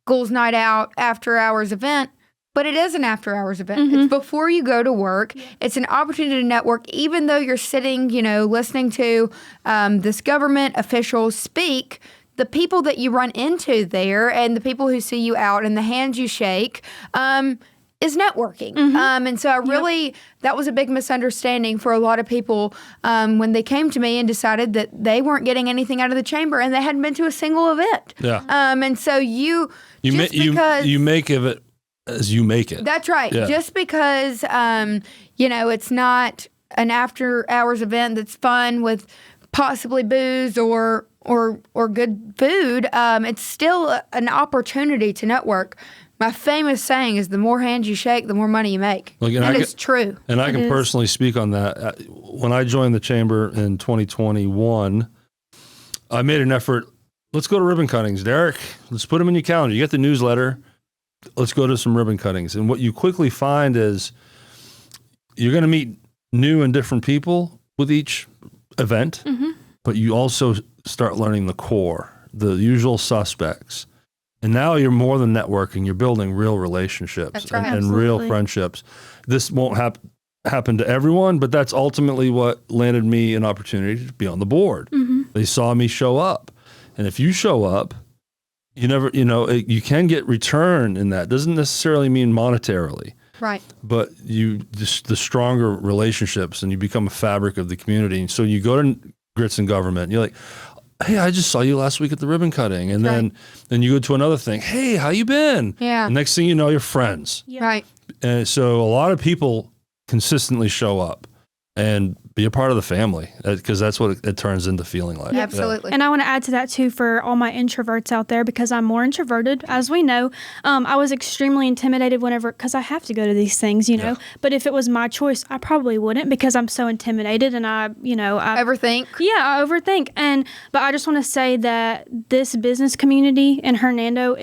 Ghouls Night Out, after hours event, but it is an after hours event. It's before you go to work. It's an opportunity to network, even though you're sitting, listening to this government official speak. The people that you run into there and the people who see you out and the hands you shake, is networking. And so that was a big misunderstanding for a lot of people when they came to me and decided that they weren't getting anything out of the chamber and they hadn't been to a single event. Yeah. And so you make of it as you make it. That's right. Yeah. Just because, it's not an after hours event that's fun with possibly booze or good food, it's still an opportunity to network. My famous saying is, the more hands you shake, the more money you make. That is true. And I can personally speak on that. When I joined the chamber in 2021, I made an effort. Let's go to ribbon cuttings, Derek. Let's put them in your calendar. You get the newsletter. Let's go to some ribbon cuttings. And what you quickly find is you're going to meet new and different people with each event, but you also start learning the core, the usual suspects. And now you're more than networking. You're building real relationships. That's right. and real friendships. This won't happen to everyone, but that's ultimately what landed me an opportunity to be on the board. They saw me show up. And if you show up, you can get return in that. Doesn't necessarily mean monetarily. Right. But the stronger relationships, and you become a fabric of the community. And so you go to Grits and Government, and you're like, hey, I just saw you last week at the ribbon cutting. And then you go to another thing. Hey, how you been? Yeah. And next thing you know, you're friends. Yeah. Right. And so a lot of people consistently show up and be a part of the family, because that's what it turns into feeling like. Absolutely. And I want to add to that too for all my introverts out there, because I'm more introverted, as we know. I was extremely intimidated because I have to go to these things, know. But if it was my choice, I probably wouldn't, because I'm so intimidated and I Overthink. Yeah, I overthink. But I just want to say that this business community in Hernando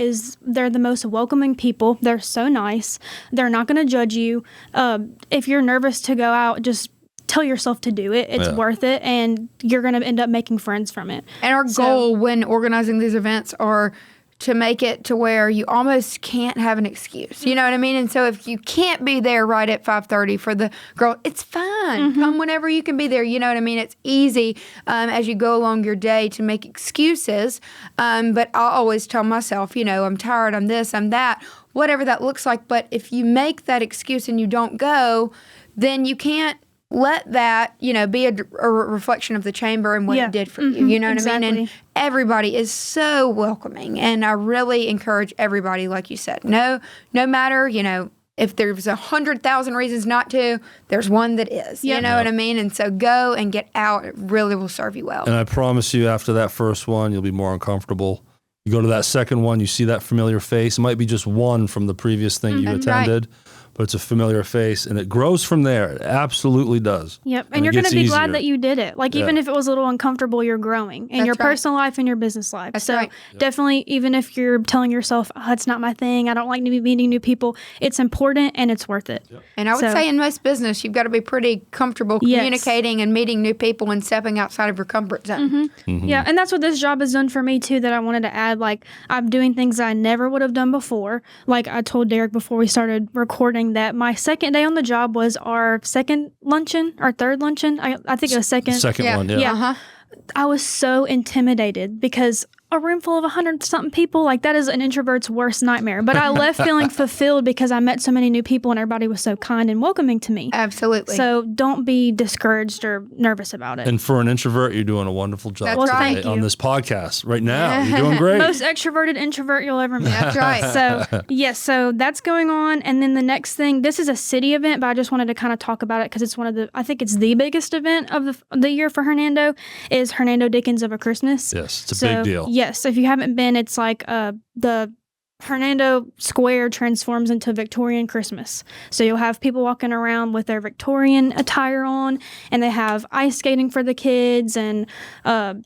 they're the most welcoming people. They're so nice. They're not going to judge you. If you're nervous to go out, just tell yourself to do it. It's worth it, and you're going to end up making friends from it. And our goal when organizing these events are to make it to where you almost can't have an excuse. You know what I mean? And so if you can't be there right at 5:30 for the girl, it's fine. Come whenever you can be there. You know what I mean? It's easy as you go along your day to make excuses. But I always tell myself, I'm tired, I'm this, I'm that, whatever that looks like. But if you make that excuse and you don't go, then you can't let that, be a reflection of the chamber and what it did for you. You know what I mean? And everybody is so welcoming. And I really encourage everybody, like you said, no matter, if there's 100,000 reasons not to, there's one that is. You know what I mean? And so go and get out. It really will serve you well. And I promise you, after that first one, you'll be more uncomfortable. You go to that second one, you see that familiar face. It might be just one from the previous thing you attended. But it's a familiar face, and it grows from there. It absolutely does. Yep. And you're going to be glad that you did it. Like, even if it was a little uncomfortable, you're growing in your personal life and your business life. So definitely, even if you're telling yourself, oh, it's not my thing, I don't like to be meeting new people, it's important and it's worth it. Yep. And I would say in most business, you've got to be pretty comfortable communicating and meeting new people and stepping outside of your comfort zone. Yeah. And that's what this job has done for me, too, that I wanted to add. Like, I'm doing things I never would have done before. Like I told Derek before we started recording, that my second day on the job was our second luncheon, our third luncheon. I think it was second. Second one, yeah. I was so intimidated because a room full of 100-something people, like that is an introvert's worst nightmare. But I left feeling fulfilled because I met so many new people and everybody was so kind and welcoming to me. Absolutely. So don't be discouraged or nervous about it. And for an introvert, you're doing a wonderful job That's right. Thank you. on this podcast right now. You're doing great. Most extroverted introvert you'll ever meet. That's right. So, yes, so that's going on. And then the next thing, this is a city event, but I just wanted to kind of talk about it because it's one of the, I think it's the biggest event of the year for Hernando, is Hernando Dickens of a Christmas. Yes, it's a big deal. Yes, if you haven't been, it's like the Hernando Square transforms into Victorian Christmas. So you'll have people walking around with their Victorian attire on, and they have ice skating for the kids and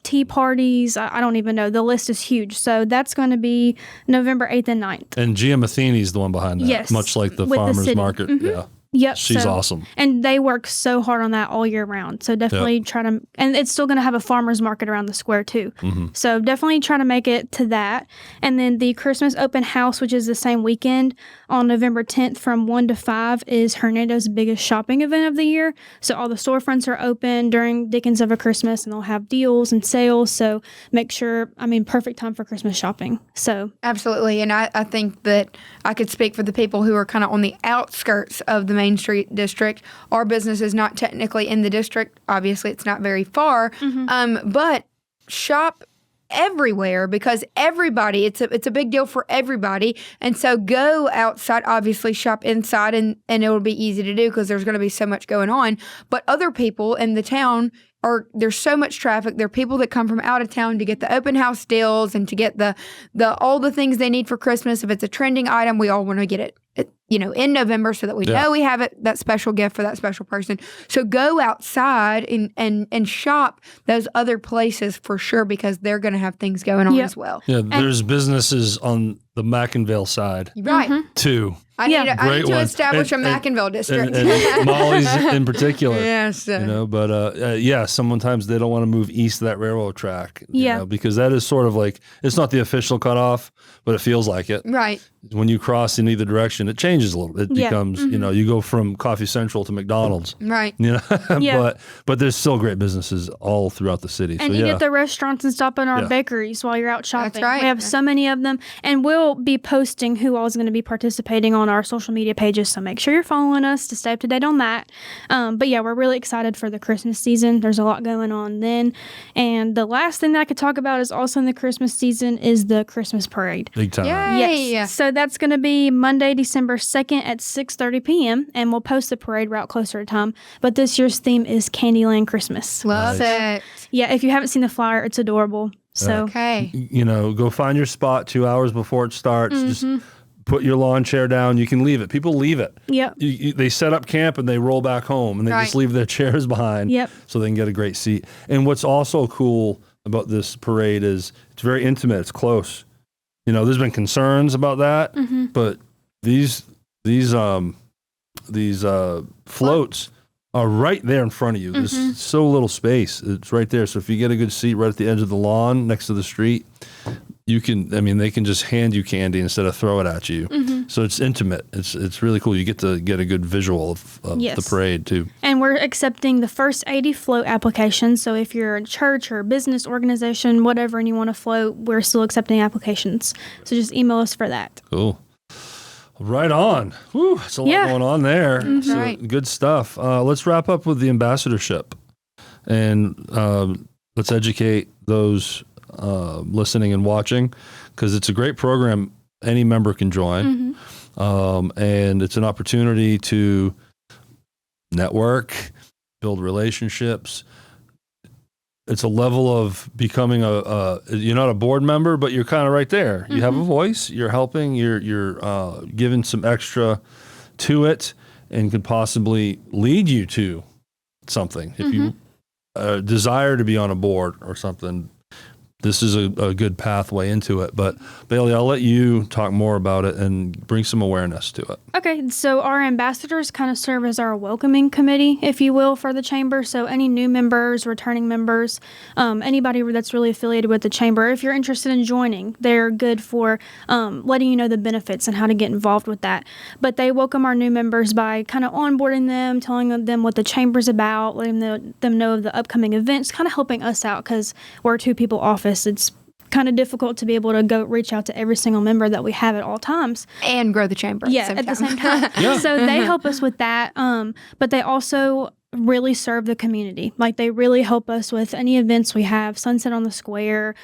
tea parties. I don't even know. The list is huge. So that's going to be November 8th and 9th. And Gia Matheny's the one behind that. Yes. Much like the With the farmer's city. market. Yeah. Yep. She's awesome. And they work so hard on that all year round. So definitely try to, and it's still going to have a farmer's market around the square too. So definitely try to make it to that. And then the Christmas open house, which is the same weekend on November 10th from 1 to 5, is Hernando's biggest shopping event of the year. So all the storefronts are open during Dickens of a Christmas and they'll have deals and sales. So make sure, perfect time for Christmas shopping. So absolutely. And I think that I could speak for the people who are kind of on the outskirts of the Main Street district. Our business is not technically in the district. Obviously, it's not very far, but shop everywhere because everybody, it's a big deal for everybody. And so go outside, obviously shop inside, and it'll be easy to do because there's going to be so much going on. But other people in the town there's so much traffic. There are people that come from out of town to get the open house deals and to get the all the things they need for Christmas. If it's a trending item, we all want to get it, in November so that we know we have that special gift for that special person. So go outside and shop those other places for sure because they're going to have things going on as well. Yeah, there's businesses on the Mackinville side too. I need to establish a Mackinville district. And Molly's in particular. Yes. Sometimes they don't want to move east of that railroad track. Because that is sort of like, it's not the official cutoff, but it feels like it. Right. When you cross in either direction, it changes a little. It becomes, you go from Coffee Central to McDonald's. Right. But there's still great businesses all throughout the city. And eat at the restaurants and stop in our bakeries while you're out shopping. That's right. We have so many of them. And we'll be posting who all is going to be participating on our social media pages. So make sure you're following us to stay up to date on that. But yeah, we're really excited for the Christmas season. There's a lot going on then. And the last thing that I could talk about is also in the Christmas season is the Christmas parade. Big time. Yay. Yes. So that's going to be Monday, December 2nd at 6:30 p.m. And we'll post the parade route closer to time. But this year's theme is Candyland Christmas. Love it. Yeah, if you haven't seen the flyer, it's adorable. So go find your spot 2 hours before it starts. Just put your lawn chair down. You can leave it. People leave it. Yep. They set up camp and they roll back home and they just leave their chairs behind so they can get a great seat. And what's also cool about this parade is it's very intimate. It's close. There's been concerns about that, but these floats are right there in front of you. There's so little space. It's right there. So if you get a good seat right at the edge of the lawn next to the street, they can just hand you candy instead of throw it at you. So it's intimate. It's really cool. You get to get a good visual of the parade too. And we're accepting the first 80 float applications. So if you're a church or a business organization, whatever, and you want to float, we're still accepting applications. So just email us for that. Cool. Right on. Whew, it's a lot going on there. So good stuff. Let's wrap up with the ambassadorship. And let's educate those listening and watching because it's a great program any member can join. And it's an opportunity to network, build relationships. It's a level of becoming you're not a board member, but you're kind of right there. You have a voice, you're helping, you're giving some extra to it, and could possibly lead you to something. If you desire to be on a board or something, this is a good pathway into it. But Bailee, I'll let you talk more about it and bring some awareness to it. Okay, so our ambassadors kind of serve as our welcoming committee, if you will, for the chamber. So any new members, returning members, anybody that's really affiliated with the chamber, if you're interested in joining, they're good for letting you know the benefits and how to get involved with that. But they welcome our new members by kind of onboarding them, telling them what the chamber's about, letting them know of the upcoming events, kind of helping us out because we're a two-people office. It's kind of difficult to be able to go reach out to every single member that we have at all times and grow the chamber. At the same time. So they help us with that. But they also really serve the community. Like they really help us with any events we have, Sunset on the Square,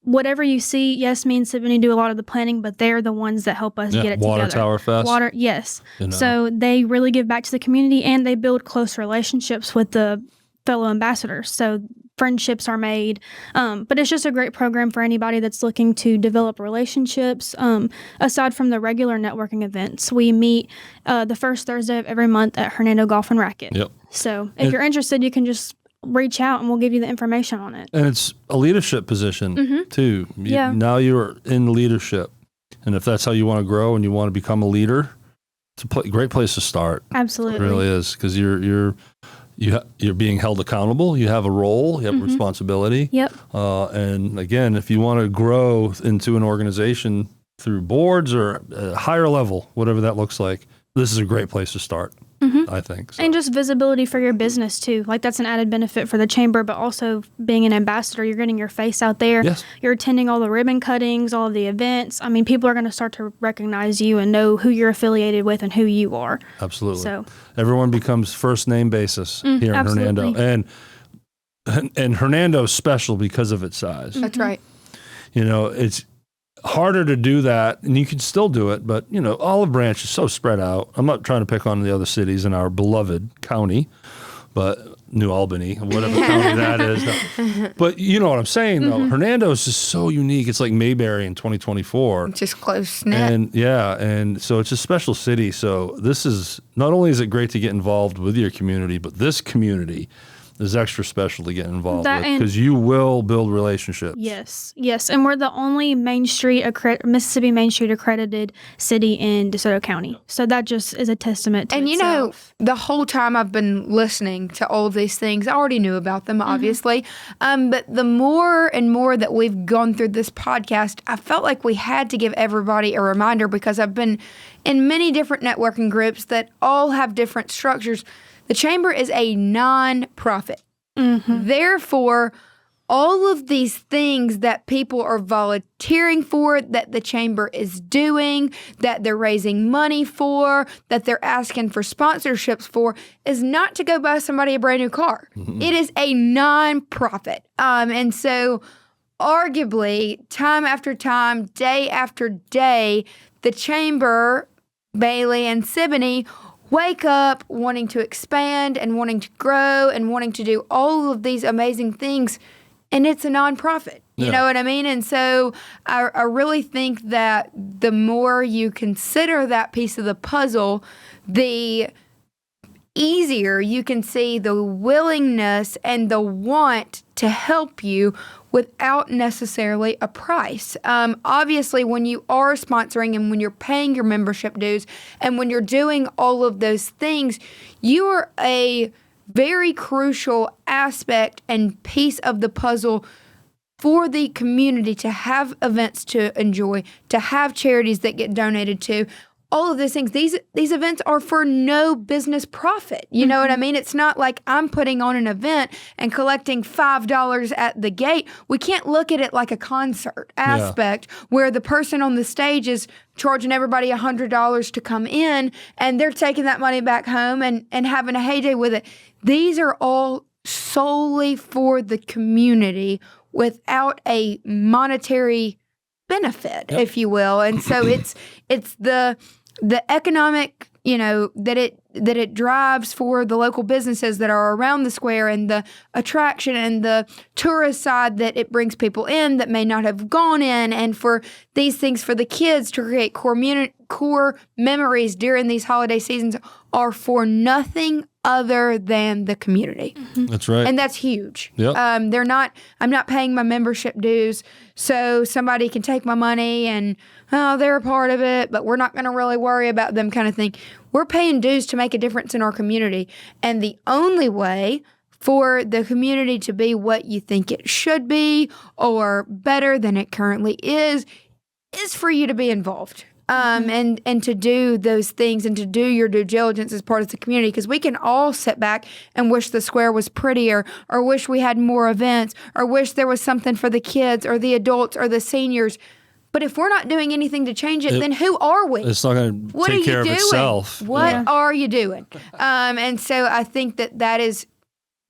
whatever you see. Yes, me and Sydney do a lot of the planning, but they're the ones that help us get it Water together. Tower Fest. Yes. So they really give back to the community and they build close relationships with the fellow ambassadors. So friendships are made. But it's just a great program for anybody that's looking to develop relationships. Aside from the regular networking events, we meet the first Thursday of every month at Hernando Golf and Racket. Yep. So if you're interested, you can just reach out and we'll give you the information on it. And it's a leadership position too. Now you're in leadership. And if that's how you want to grow and you want to become a leader, it's a great place to start. Absolutely. It really is, because you're being held accountable. You have a role. You have a responsibility. Yep. And again, if you want to grow into an organization through boards or a higher level, whatever that looks like, this is a great place to start, I think. So. And just visibility for your business too. Like that's an added benefit for the chamber, but also being an ambassador, you're getting your face out there. Yes. You're attending all the ribbon cuttings, all of the events. I mean, people are going to start to recognize you and know who you're affiliated with and who you are. Absolutely. So everyone becomes first name basis here in Hernando. And Hernando's special because of its size. That's right. It's harder to do that, and you can still do it, but Olive Branch is so spread out. I'm not trying to pick on the other cities in our beloved county, but New Albany, whatever county that is. No. But you know what I'm saying, though. Hernando is just so unique. It's like Mayberry in 2024. It's just close knit. And so it's a special city. So this is, not only is it great to get involved with your community, but this community is extra special to get involved with, because you will build relationships. Yes. And we're the only Mississippi Main Street accredited city in DeSoto County. So that just is a testament to itself. The whole time I've been listening to all these things, I already knew about them, obviously. But the more and more that we've gone through this podcast, I felt like we had to give everybody a reminder, because I've been in many different networking groups that all have different structures. The chamber is a non-profit. Therefore, all of these things that people are volunteering for, that the chamber is doing, that they're raising money for, that they're asking for sponsorships for, is not to go buy somebody a brand new car. It is a non-profit. And so arguably, time after time, day after day, the chamber, Bailee and Siboney, wake up wanting to expand and wanting to grow and wanting to do all of these amazing things, and it's a nonprofit. You know what I mean? And so I really think that the more you consider that piece of the puzzle, the easier you can see the willingness and the want to help you without necessarily a price. Obviously, when you are sponsoring and when you're paying your membership dues and when you're doing all of those things, you are a very crucial aspect and piece of the puzzle for the community to have events to enjoy, to have charities that get donated to. All of those things, these events are for no business profit. You know what I mean? It's not like I'm putting on an event and collecting $5 at the gate. We can't look at it like a concert aspect where the person on the stage is charging everybody $100 to come in and they're taking that money back home and having a heyday with it. These are all solely for the community without a monetary benefit, if you will. And so it's the the economic, that it drives for the local businesses that are around the square, and the attraction and the tourist side that it brings people in that may not have gone in, and for these things for the kids to create core memories during these holiday seasons are for nothing other than the community. That's right. And that's huge. Yep. I'm not paying my membership dues so somebody can take my money and, they're a part of it, but we're not going to really worry about them kind of thing. We're paying dues to make a difference in our community. And the only way for the community to be what you think it should be or better than it currently is for you to be involved. And to do those things and to do your due diligence as part of the community, because we can all sit back and wish the square was prettier, or wish we had more events, or wish there was something for the kids or the adults or the seniors. But if we're not doing anything to change it, then who are we? It's not going to take care of itself. What are you doing? And so I think that is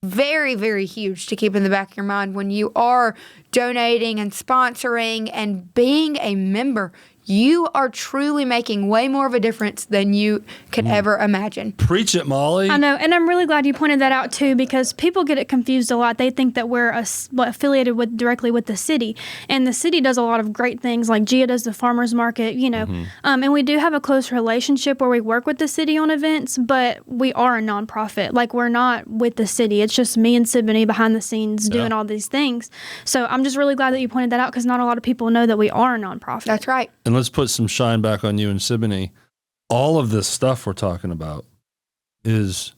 very, very huge to keep in the back of your mind when you are donating and sponsoring and being a member. You are truly making way more of a difference than you could ever imagine. Preach it, Molly. I know, and I'm really glad you pointed that out too, because people get it confused a lot. They think that we're affiliated directly with the city, and the city does a lot of great things, like Gia does the farmers market, and we do have a close relationship where we work with the city on events, but we are a nonprofit. Like, we're not with the city. It's just me and Siboney behind the scenes doing all these things. So I'm just really glad that you pointed that out, because not a lot of people know that we are a nonprofit. That's right. And let's put some shine back on you and Siboney. All of this stuff we're talking about is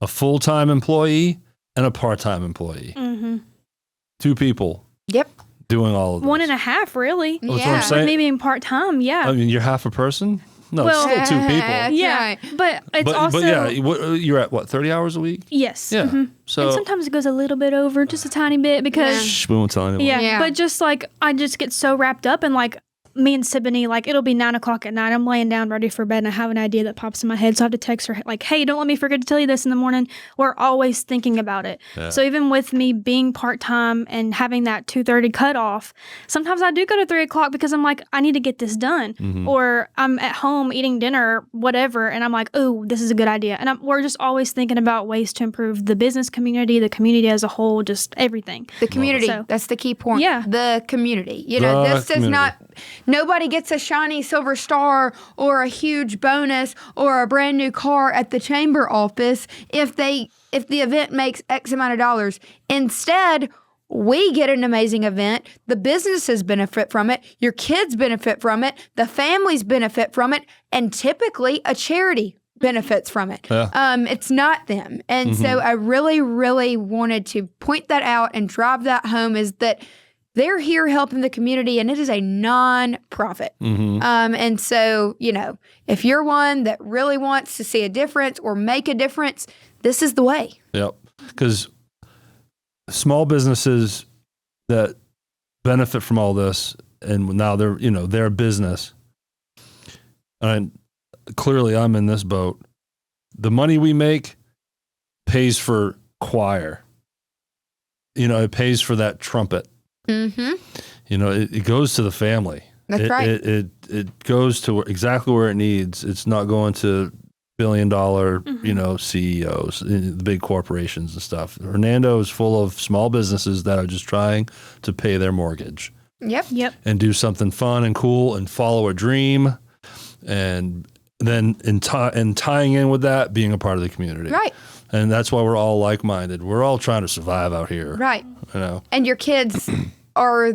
a full-time employee and a part-time employee. Mm-hmm. 2 people. Yep. Doing all of this. 1.5, really. That's what I'm saying. Maybe being part-time, yeah. I mean, you're half a person? No, it's still 2 people. Yeah, right. But it's also... But yeah, you're at, 30 hours a week? Yes. Yeah. Mm-hmm. So, and sometimes it goes a little bit over, just a tiny bit, because... Shh, we won't tell anyone. Yeah, but just I just get so wrapped up in me and Siboney, it'll be 9:00 at night. I'm laying down ready for bed and I have an idea that pops in my head. So I have to text her hey, don't let me forget to tell you this in the morning. We're always thinking about it. Yeah. So even with me being part-time and having that 2:30 cutoff, sometimes I do go to 3:00 because I'm I need to get this done. Mm-hmm. Or I'm at home eating dinner, whatever, and I'm oh, this is a good idea. And we're just always thinking about ways to improve the business community, the community as a whole, just everything. The community, that's the key point. Yeah. The community. This is not... Nobody gets a shiny silver star or a huge bonus or a brand new car at the chamber office if the event makes X amount of dollars. Instead, we get an amazing event. The businesses benefit from it. Your kids benefit from it. The families benefit from it. And typically, a charity benefits from it. Yeah. It's not them. And so I really, really wanted to point that out and drive that home, is that they're here helping the community, and it is a non-profit. Mm-hmm. And so, if you're one that really wants to see a difference or make a difference, this is the way. Yep. Because small businesses that benefit from all this, and now they're, their business, and clearly I'm in this boat, the money we make pays for choir. It pays for that trumpet. Mm-hmm. It goes to the family. That's right. It goes to exactly where it needs. It's not going to billion-dollar, CEOs, the big corporations and stuff. Hernando is full of small businesses that are just trying to pay their mortgage. Yep. And do something fun and cool and follow a dream, and then in tying in with that, being a part of the community. Right. And that's why we're all like-minded. We're all trying to survive out here. Right. And your kids are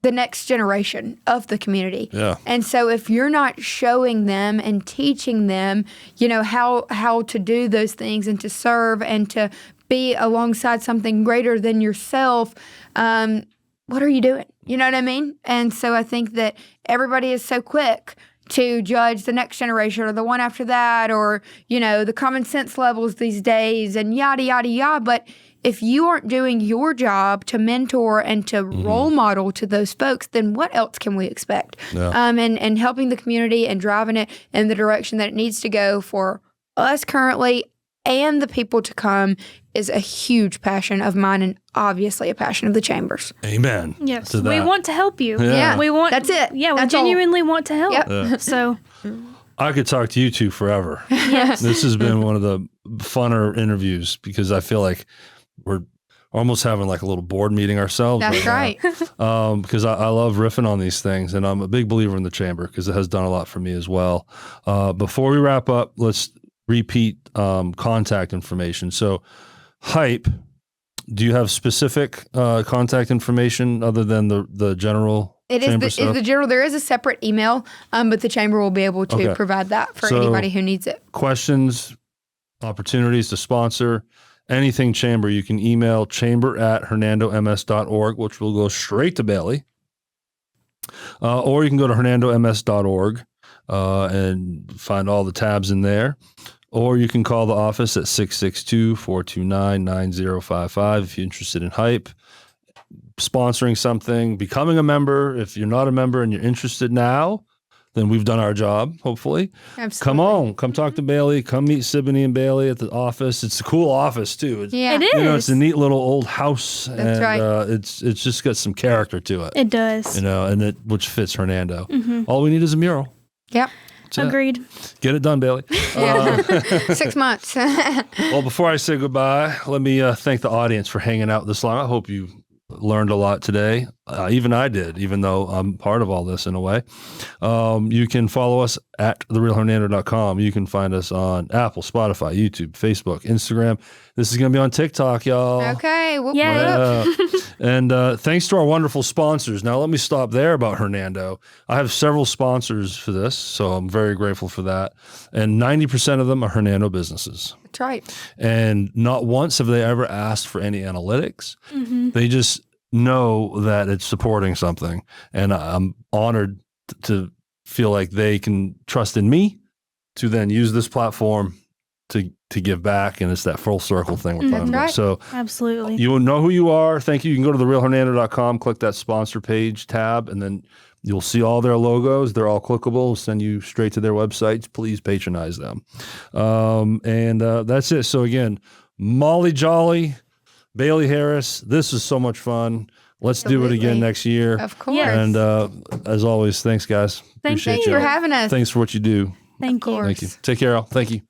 the next generation of the community. Yeah. And so if you're not showing them and teaching them, how to do those things and to serve and to be alongside something greater than yourself, what are you doing? You know what I mean? And so I think that everybody is so quick to judge the next generation or the one after that, or, the common sense levels these days and yada, yada, yada. But if you aren't doing your job to mentor and to role model to those folks, then what else can we expect? Yeah. And helping the community and driving it in the direction that it needs to go for us currently and the people to come is a huge passion of mine, and obviously a passion of the Chambers. Amen. Yes. We want to help you. Yeah. We want. That's it. Yeah. That's we genuinely want to help. Yep. Yeah. So. I could talk to you two forever. Yes. This has been one of the funner interviews because I feel like we're almost having like a little board meeting ourselves. That's right. Because I love riffing on these things, and I'm a big believer in the chamber because it has done a lot for me as well. Before we wrap up, let's repeat contact information. So, Hype, do you have specific contact information other than the general? It chamber is stuff? the general. There is a separate email, but the chamber will be able to provide that for anybody who needs it. Questions, opportunities to sponsor, anything chamber, you can email chamber@hernandoms.org, which will go straight to Bailee. Or you can go to hernandoms.org and find all the tabs in there. Or you can call the office at 662-429-9055 if you're interested in Hype, sponsoring something, becoming a member. If you're not a member and you're interested now, then we've done our job, hopefully. Absolutely. Come on. Come talk to Bailee. Come meet Siboney and Bailee at the office. It's a cool office, too. It's, Yeah. It is. you know, it's a neat little old house. That's and, right. It's just got some character to it. It does. You know, and which fits Hernando. All we need is a mural. Yep. That's it. Agreed. Get it done, Bailee. Yeah. 6 months. Well, before I say goodbye, let me thank the audience for hanging out this long. I hope you learned a lot today. Even I did, even though I'm part of all this in a way. You can follow us at therealhernando.com. You can find us on Apple, Spotify, YouTube, Facebook, Instagram. This is going to be on TikTok, y'all. Okay. Whoop, Yeah. whoop. And thanks to our wonderful sponsors. Now, let me stop there about Hernando. I have several sponsors for this, so I'm very grateful for that. And 90% of them are Hernando businesses. That's right. And not once have they ever asked for any analytics. They just know that it's supporting something. And I'm honored to feel like they can trust in me to then use this platform to give back. And it's that full circle thing we're talking about. right. So Absolutely. you will know who you are. Thank you. You can go to therealhernando.com, click that sponsor page tab, and then you'll see all their logos. They're all clickable. Send you straight to their websites. Please patronize them. And that's it. So again, Molly Jolly, Bailee Harris, this is so much fun. Let's do it again Absolutely. next year. Of course. Yes. And as always, thanks, guys. Thank Appreciate you Thanks for you. having us. Thanks for what you do. Thank you. course. Thank you. Take care, all. Thank you.